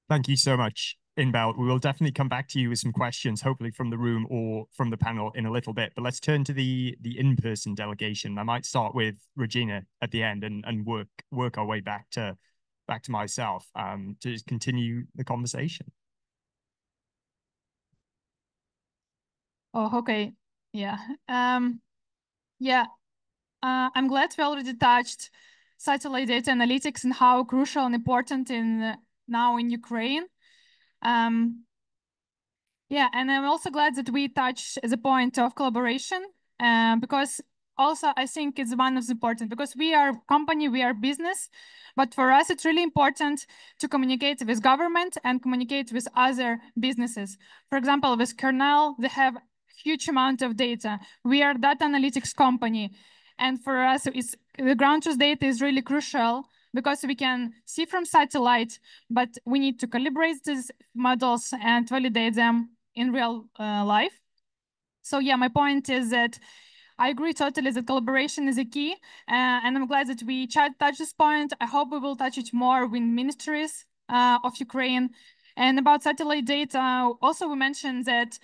Thank you so much, Inbal. We will definitely come back to you with some questions, hopefully from the room or from the panel in a little bit. But let's turn to the in-person delegation. I might start with Regina at the end and work our way back to myself to just continue the conversation. Oh, okay. Yeah. Yeah. I'm glad we already touched satellite data analytics and how crucial and important now in Ukraine. Yeah, and I'm also glad that we touched the point of collaboration because also I think it's one of the important, because we are a company, we are business, but for us it's really important to communicate with government and communicate with other businesses. For example, with Kernel, they have huge amount of data. We are a data analytics company. And for us, the ground truth data is really crucial because we can see from satellite, but we need to calibrate these models and validate them in real life. So yeah, my point is that I agree totally that collaboration is a key. And I'm glad that we touched this point. I hope we will touch it more with ministries of Ukraine. And about satellite data, also we mentioned that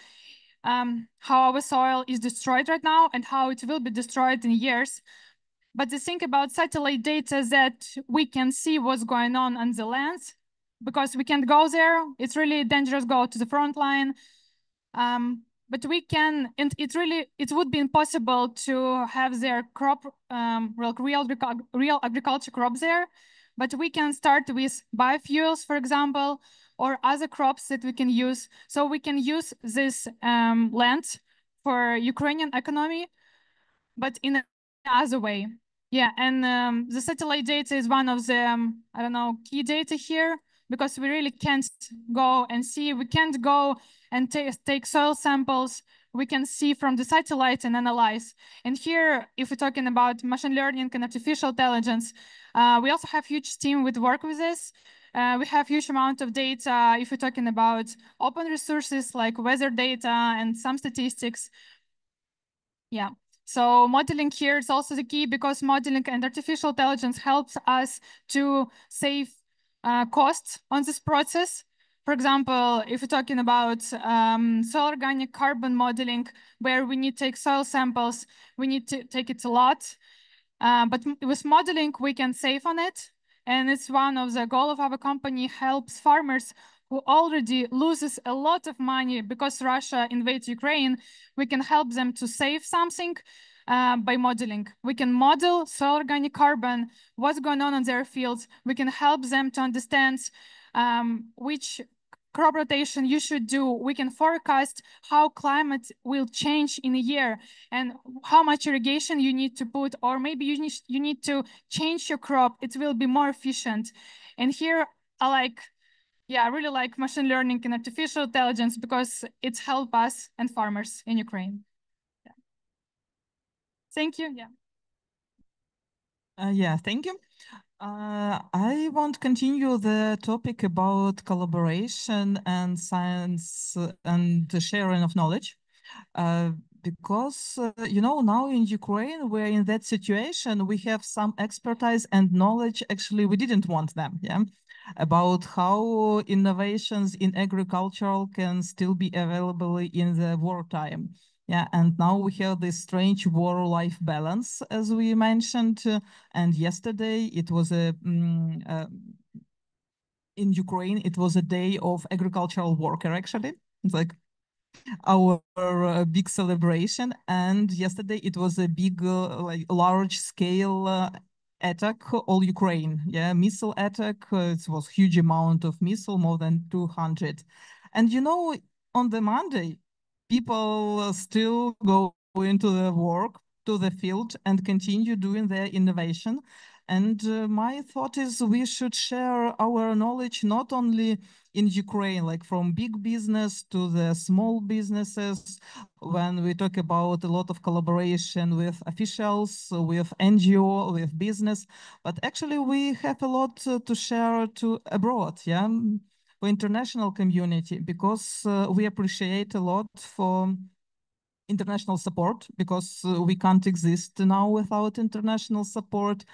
how our soil is destroyed right now and how it will be destroyed in years. But the thing about satellite data is that we can see what's going on the land because we can't go there. It's really dangerous to go to the front line. But we can, and it would be impossible to have their crop, real agriculture crops there. But we can start with biofuels, for example, or other crops that we can use. So we can use this land for Ukrainian economy, but in another way. Yeah, and the satellite data is one of the, I don't know, key data here, because we really can't go and see, we can't go and take soil samples. We can see from the satellite and analyze. And here, if we're talking about machine learning and artificial intelligence, we also have huge team with work with this. We have huge amount of data if we're talking about open resources like weather data and some statistics. Yeah, so modeling here is also the key, because modeling and artificial intelligence helps us to save costs on this process. For example, if we're talking about soil organic carbon modeling, where we need to take soil samples, we need to take it a lot. But with modeling, we can save on it. And it's one of the goal of our company, helps farmers who already loses a lot of money because Russia invades Ukraine. We can help them to save something by modeling. We can model soil organic carbon, what's going on their fields. We can help them to understand which crop rotation you should do. We can forecast how climate will change in a year and how much irrigation you need to put, or maybe you need to change your crop. It will be more efficient. And here I really like machine learning and artificial intelligence because it helps us and farmers in Ukraine. Yeah. Thank you. Yeah, thank you. I want to continue the topic about collaboration and science and the sharing of knowledge. Because, now in Ukraine, we're in that situation, we have some expertise and knowledge, actually, we didn't want them, about how innovations in agriculture can still be available in the wartime. Yeah, and now we have this strange war-life balance, as we mentioned. And yesterday, it was in Ukraine, it was a day of agricultural worker, actually. It's like our big celebration. And yesterday, it was a big, large-scale attack all Ukraine. Yeah, missile attack. It was huge amount of missile, more than 200. And on the Monday, people still go into the work, to the field, and continue doing their innovation. And my thought is we should share our knowledge not only in Ukraine, like from big business to the small businesses, when we talk about a lot of collaboration with officials, with NGO, with business, but actually we have a lot to share to abroad, for international community, because we appreciate a lot for international support, because we can't exist now without international support.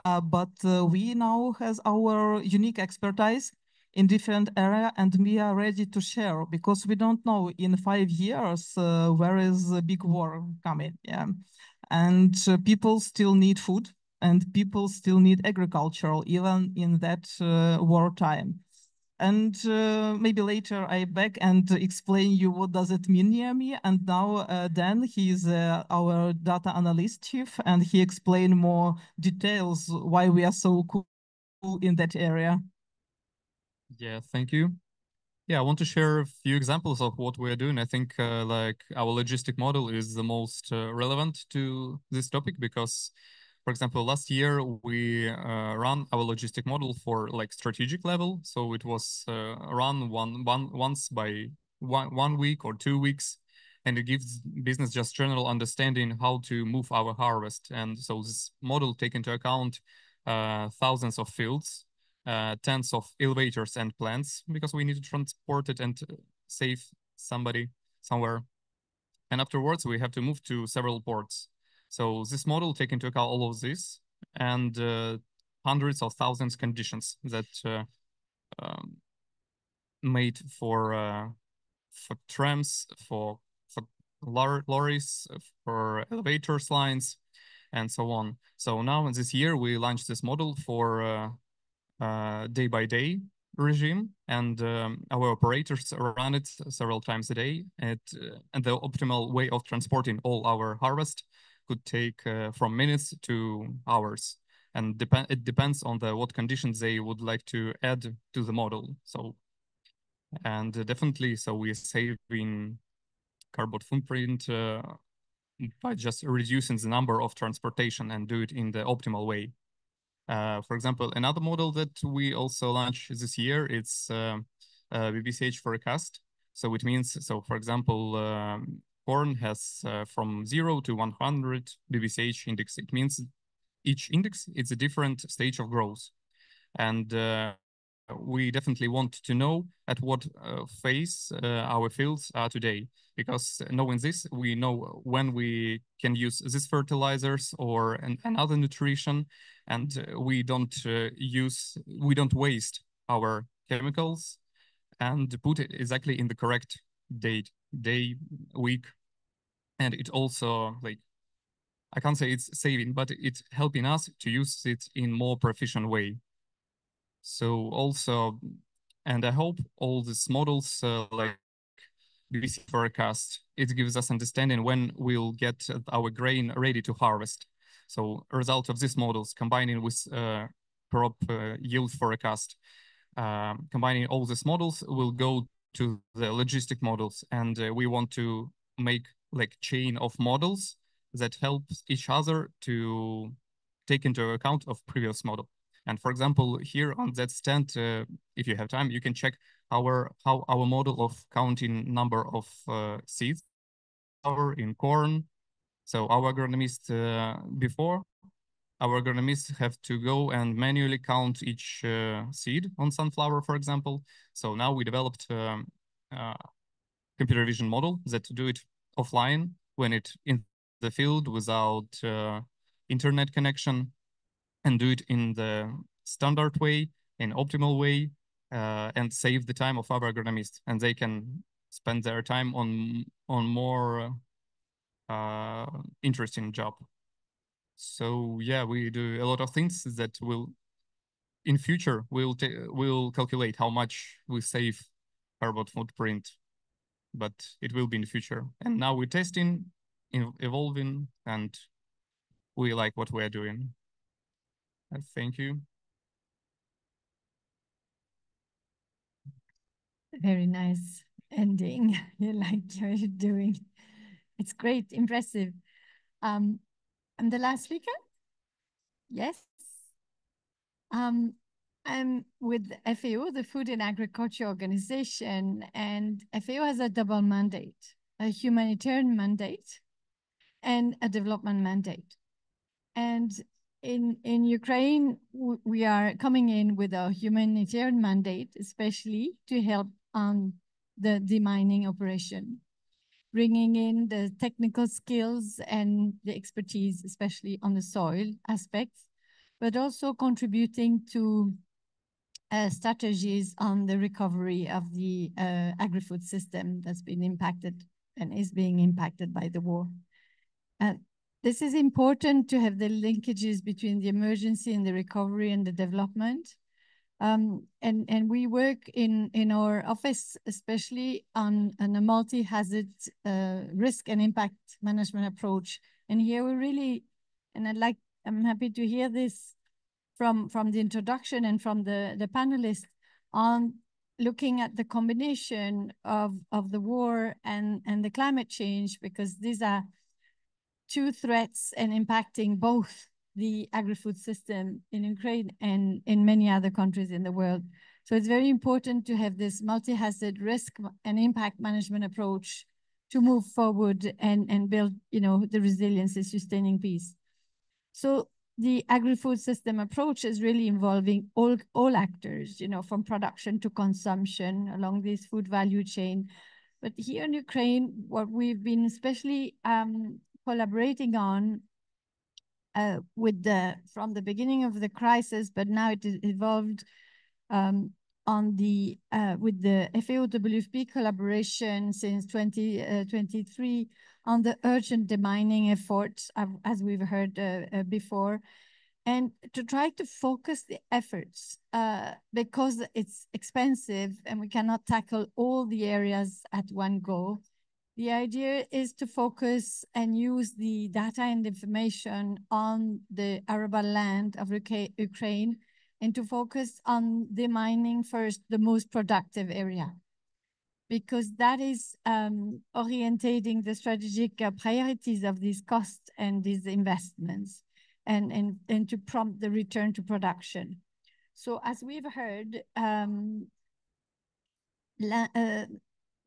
But we now has our unique expertise in different area, and we are ready to share because we don't know in 5 years where is a big war coming. Yeah, and people still need food, and people still need agriculture even in that wartime. And maybe later I back and explain you what does it mean near me. And now Dan, he is our data analyst chief, and he explain more details why we are so cool in that area. Yeah, thank you. Yeah, I want to share a few examples of what we're doing. I think like our logistic model is the most relevant to this topic because, for example, last year we ran our logistic model for like strategic level. So it was run once by one week or 2 weeks, and it gives business just general understanding how to move our harvest. And so this model take into account thousands of fields, tens of elevators and plants, because we need to transport it and save somebody somewhere. And afterwards, we have to move to several ports. So this model take into account all of this and hundreds of thousands conditions that made for trams, for lorries, for elevators lines, and so on. So now this year we launched this model for day-by-day regime, and our operators run it several times a day. And the optimal way of transporting all our harvest could take from minutes to hours, and it depends on what conditions they would like to add to the model. So, and definitely, so we're saving carbon footprint by just reducing the number of transportation and do it in the optimal way. For example, another model that we also launched this year, it's BBCH forecast. So it means, so for example, corn has from 0 to 100 BBCH index. It means each index is a different stage of growth. And we definitely want to know at what phase our fields are today, because knowing this, we know when we can use these fertilizers or another nutrition, and we don't waste our chemicals and put it exactly in the correct day, week. And it also, like, I can't say it's saving, but it's helping us to use it in more proficient way. So also, and I hope all these models like BBC forecast, it gives us understanding when we'll get our grain ready to harvest. So a result of these models combining with crop yield forecast, combining all these models will go to the logistic models, and we want to make like chain of models that help each other to take into account of previous model. And for example, here on that stand, if you have time, you can check how our model of counting number of seeds in corn. So our agronomists before, our agronomists have to go and manually count each seed on sunflower, for example. So now we developed computer vision model that do it offline when it in the field without internet connection, and do it in the standard way, in optimal way, and save the time of our agronomists, and they can spend their time on more interesting job. So yeah, we do a lot of things that will, in future, we'll calculate how much we save carbon footprint, but it will be in the future. And now we're testing, evolving, and we like what we're doing. Thank you. Very nice ending. You like what you're doing. It's great, impressive. I'm the last speaker? Yes. I'm with FAO, the Food and Agriculture Organization, and FAO has a double mandate, a humanitarian mandate and a development mandate. And in Ukraine, we are coming in with a humanitarian mandate, especially to help on the demining operation, bringing in the technical skills and the expertise, especially on the soil aspects, but also contributing to strategies on the recovery of the agri-food system that's been impacted and is being impacted by the war. This is important to have the linkages between the emergency and the recovery and the development. And we work in our office, especially on a multi-hazard risk and impact management approach. And here we really, and I'm happy to hear this from the introduction and from the panelists on looking at the combination of the war and the climate change, because these are two threats and impacting both the agri-food system in Ukraine and in many other countries in the world. So it's very important to have this multi-hazard risk and impact management approach to move forward and build, the resilience and sustaining peace. So the agri-food system approach is really involving all actors, from production to consumption along this food value chain. But here in Ukraine, what we've been especially collaborating on from the beginning of the crisis, but now it is evolved with the FAO-WFP collaboration since 2023 on the urgent demining efforts, as we've heard before, and to try to focus the efforts because it's expensive and we cannot tackle all the areas at one go. The idea is to focus and use the data and information on the arable land of Ukraine and to focus on demining first the most productive area, because that is orientating the strategic priorities of these costs and these investments and to prompt the return to production. So as we've heard,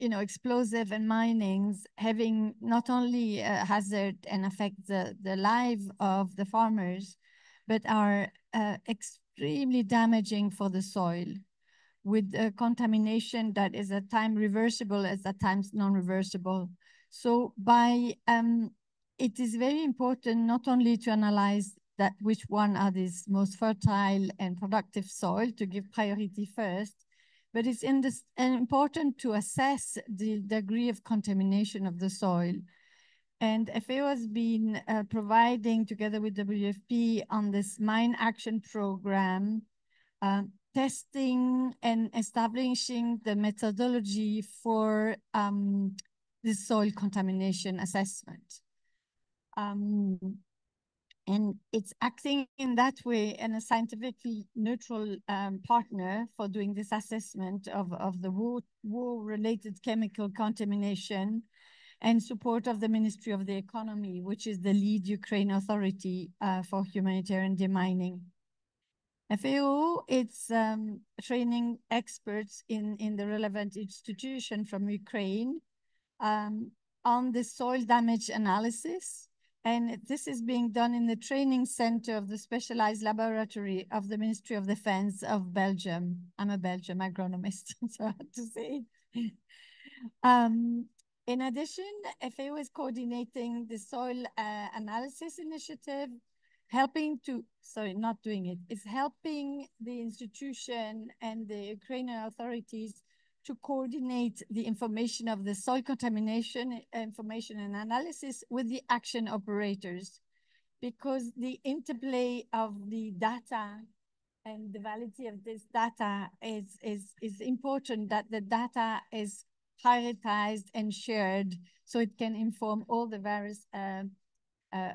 explosive and minings having not only a hazard and affect the life of the farmers, but are extremely damaging for the soil with contamination that is at times reversible, at times non-reversible. So it is very important not only to analyze that which one are these most fertile and productive soil to give priority first, but it's important to assess the degree of contamination of the soil. And FAO has been providing, together with WFP, on this mine action program, testing and establishing the methodology for the soil contamination assessment. And it's acting in that way in a scientifically neutral partner for doing this assessment of the war-related chemical contamination and support of the Ministry of the Economy, which is the lead Ukraine authority for humanitarian demining. FAO, it's training experts in the relevant institution from Ukraine on the soil damage analysis. And this is being done in the training center of the specialized laboratory of the Ministry of Defense of Belgium. I'm a Belgian agronomist, so I have to say it. In addition, FAO is coordinating the soil analysis initiative, helping the institution and the Ukrainian authorities to coordinate the information of the soil contamination information and analysis with the action operators, because the interplay of the data and the validity of this data is important, that the data is prioritized and shared so it can inform all the various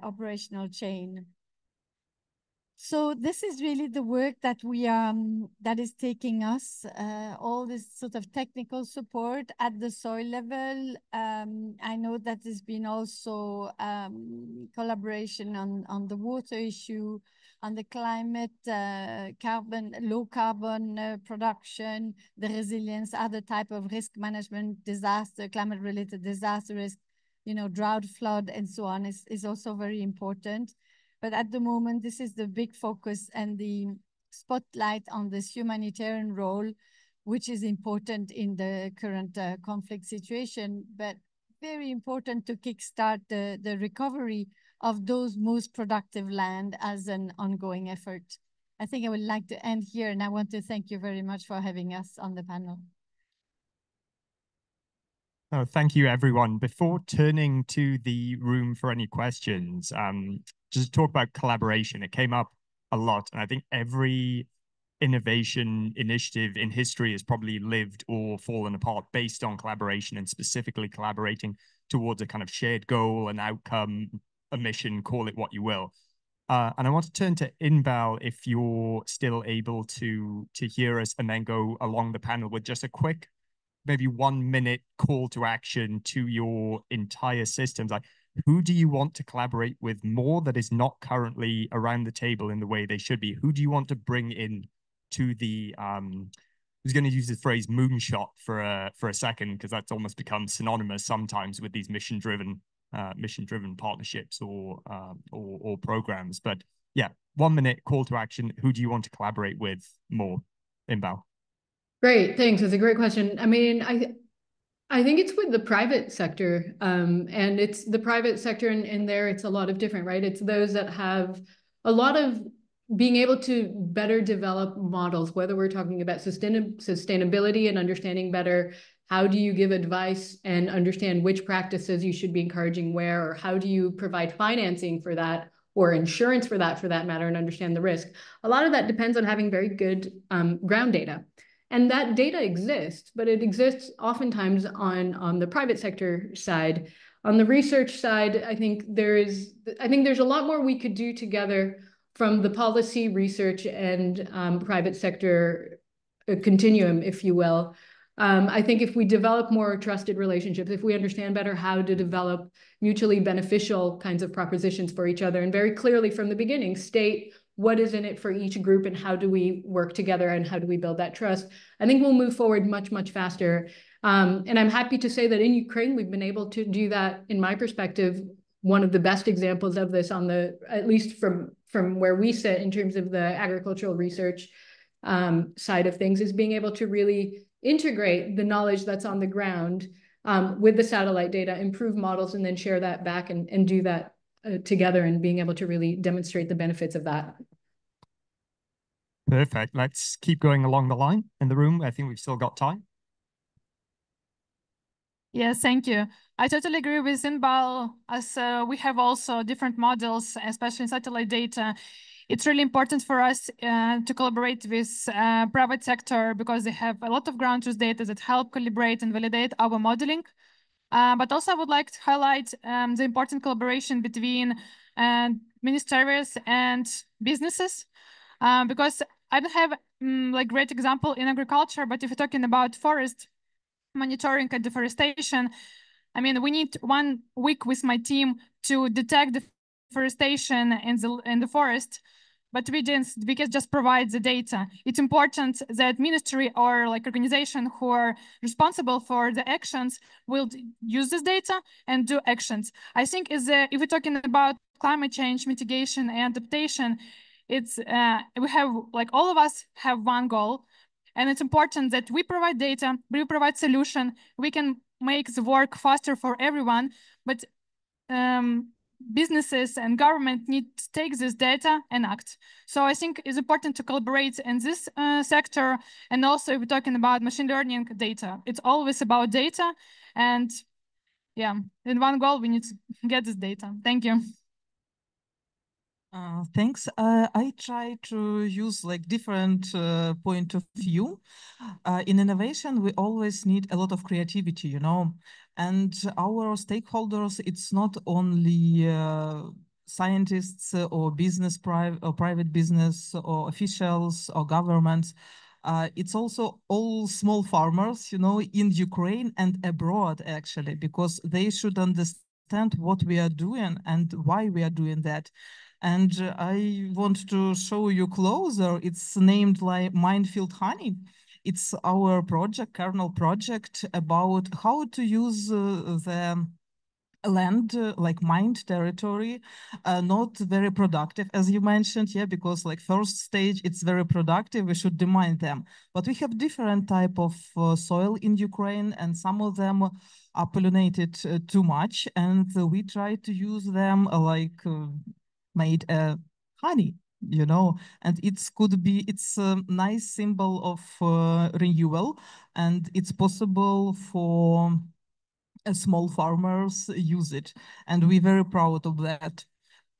operational chain. So this is really the work that that is taking us, all this sort of technical support at the soil level. I know that there's been also collaboration on the water issue, on the climate, low carbon production, the resilience, other type of risk management, disaster, climate-related disaster risk, drought, flood, and so on is also very important. But at the moment, this is the big focus and the spotlight on this humanitarian role, which is important in the current conflict situation, but very important to kickstart the recovery of those most productive land as an ongoing effort. I think I would like to end here, and I want to thank you very much for having us on the panel. Oh, thank you, everyone. Before turning to the room for any questions, just talk about collaboration. It came up a lot, and I think every innovation initiative in history has probably lived or fallen apart based on collaboration, and specifically collaborating towards a kind of shared goal, an outcome, a mission, call it what you will. And I want to turn to Inbal if you're still able to hear us, and then go along the panel with just a quick, maybe 1 minute call to action to your entire systems. Like, who do you want to collaborate with more that is not currently around the table in the way they should be? Who do you want to bring in to the, I was going to use the phrase moonshot for a second, because that's almost become synonymous sometimes with these mission-driven partnerships or programs. But yeah, 1 minute call to action. Who do you want to collaborate with more? Inbal. Great, thanks. That's a great question. I mean, I think it's with the private sector, and it's the private sector, and there it's a lot of different, right? It's those that have a lot of being able to better develop models, whether we're talking about sustainability and understanding better, how do you give advice and understand which practices you should be encouraging where, or how do you provide financing for that, or insurance for that matter, and understand the risk. A lot of that depends on having very good ground data. And that data exists, but it exists oftentimes on the private sector side. On the research side, I think there's a lot more we could do together from the policy, research, and private sector continuum, if you will. I think if we develop more trusted relationships, if we understand better how to develop mutually beneficial kinds of propositions for each other, and very clearly from the beginning state what is in it for each group and how do we work together and how do we build that trust, I think we'll move forward much, much faster. And I'm happy to say that in Ukraine, we've been able to do that, in my perspective. One of the best examples of this at least from where we sit in terms of the agricultural research side of things, is being able to really integrate the knowledge that's on the ground with the satellite data, improve models, and then share that back and do that together, and being able to really demonstrate the benefits of that. Perfect. Let's keep going along the line in the room. I think we've still got time. Yes, thank you. I totally agree with Inbal, as we have also different models, especially in satellite data. It's really important for us to collaborate with private sector, because they have a lot of ground truth data that help calibrate and validate our modeling. But also I would like to highlight the important collaboration between ministries and businesses, because I don't have like great example in agriculture, but if you're talking about forest monitoring and deforestation, I mean, we need 1 week with my team to detect deforestation in the forest, but we can just provide the data. It's important that ministry or like organization who are responsible for the actions will use this data and do actions. I think if we're talking about climate change mitigation and adaptation, it's we have, like, all of us have one goal, and it's important that we provide data, we provide solution, we can make the work faster for everyone, but businesses and government need to take this data and act. So I think it's important to collaborate in this sector. And also, if we're talking about machine learning data, it's always about data. And yeah, in one goal, we need to get this data. Thank you. Thanks. I try to use like different point of view. In innovation, we always need a lot of creativity, you know, and our stakeholders, it's not only scientists or private business or officials or governments. It's also all small farmers, you know, in Ukraine and abroad, actually, because they should understand what we are doing and why we are doing that. And I want to show you closer. It's named like Minefield Honey. It's our project, kernel project, about how to use the land, like mined territory, not very productive, as you mentioned, yeah, because like first stage, it's very productive, we should demine them. But we have different type of soil in Ukraine, and some of them are pollinated too much, and we try to use them like made honey, you know, and it's a nice symbol of renewal, and it's possible for small farmers use it, and we're very proud of that.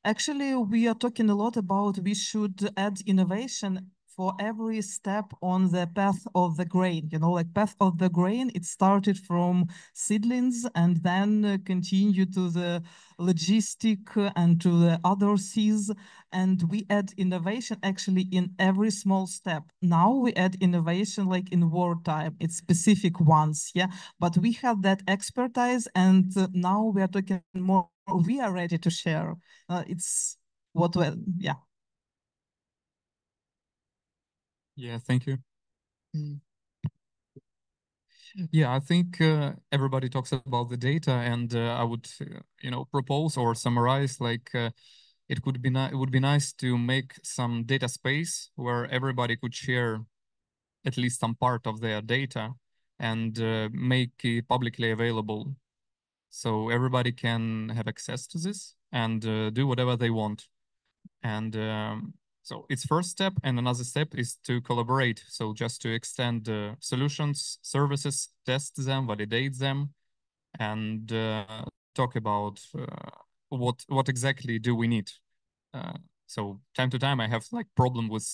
Actually, we are talking a lot about we should add innovation for every step on the path of the grain, you know, like path of the grain, it started from seedlings and then continue to the logistic and to the other seeds. And we add innovation actually in every small step. Now we add innovation like in wartime, it's specific ones, yeah. But we have that expertise, and now we are talking more, we are ready to share. It's what, well, yeah. Yeah, thank you. Yeah, I think everybody talks about the data, and I would, you know, propose or summarize like it would be nice to make some data space where everybody could share at least some part of their data and make it publicly available, so everybody can have access to this and do whatever they want. And so it's first step, and another step is to collaborate. So just to extend solutions, services, test them, validate them, and talk about what exactly do we need. So time to time I have like problem with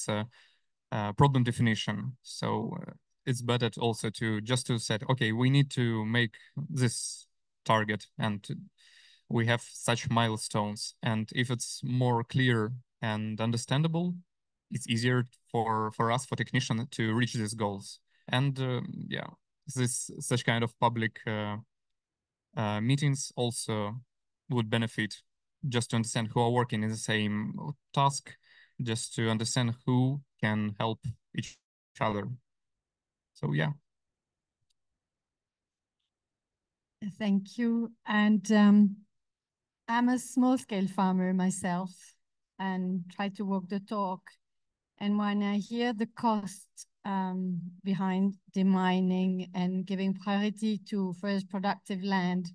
problem definition. So it's better also to just to say, okay, we need to make this target and we have such milestones. And if it's more clear and understandable, it's easier for us, for technicians, to reach these goals. And yeah, such kind of public meetings also would benefit, just to understand who are working in the same task, just to understand who can help each other. So yeah. Thank you. And I'm a small-scale farmer myself and try to walk the talk. And when I hear the cost behind demining and giving priority to first productive land,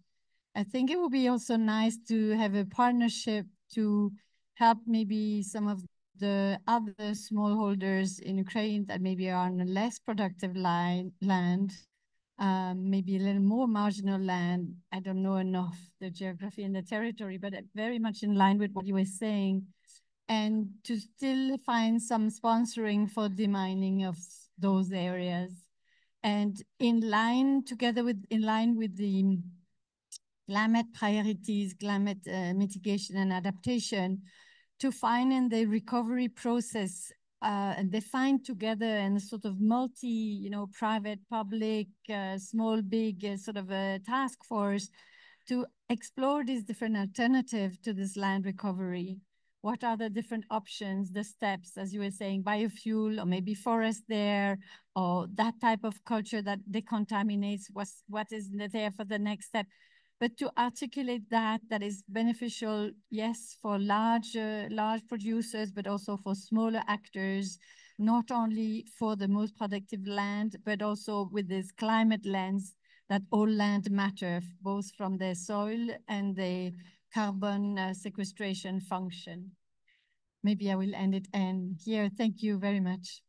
I think it would be also nice to have a partnership to help maybe some of the other smallholders in Ukraine that maybe are on a less productive land, maybe a little more marginal land. I don't know enough the geography and the territory, but very much in line with what you were saying. And to still find some sponsoring for demining of those areas. And in line with the climate priorities, climate mitigation and adaptation, to find in the recovery process and define together in a sort of multi, private, public, small, big sort of a task force to explore these different alternatives to this land recovery. What are the different options, the steps, as you were saying, biofuel, or maybe forest there, or that type of culture that decontaminates, what is there for the next step? But to articulate that is beneficial, yes, for large producers, but also for smaller actors, not only for the most productive land, but also with this climate lens that all land matter, both from the soil and the carbon sequestration function. Maybe I will end it here. Thank you very much.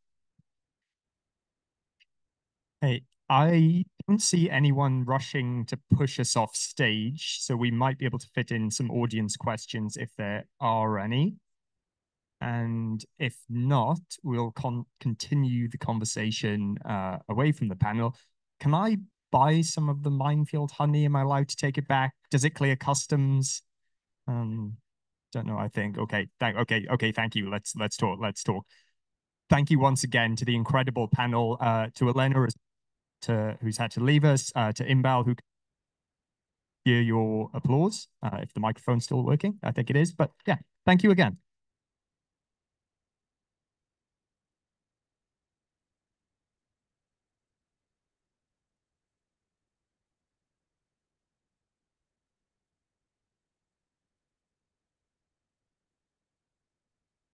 Hey, I don't see anyone rushing to push us off stage, so we might be able to fit in some audience questions if there are any. And if not, we'll continue the conversation away from the panel. Can I buy some of the minefield honey? Am I allowed to take it back? Does it clear customs? Don't know, I think. Okay, thank you. Let's talk. Thank you once again to the incredible panel, to Elena, who's had to leave us, to Inbal, who hear your applause, if the microphone's still working. I think it is, but yeah, thank you again.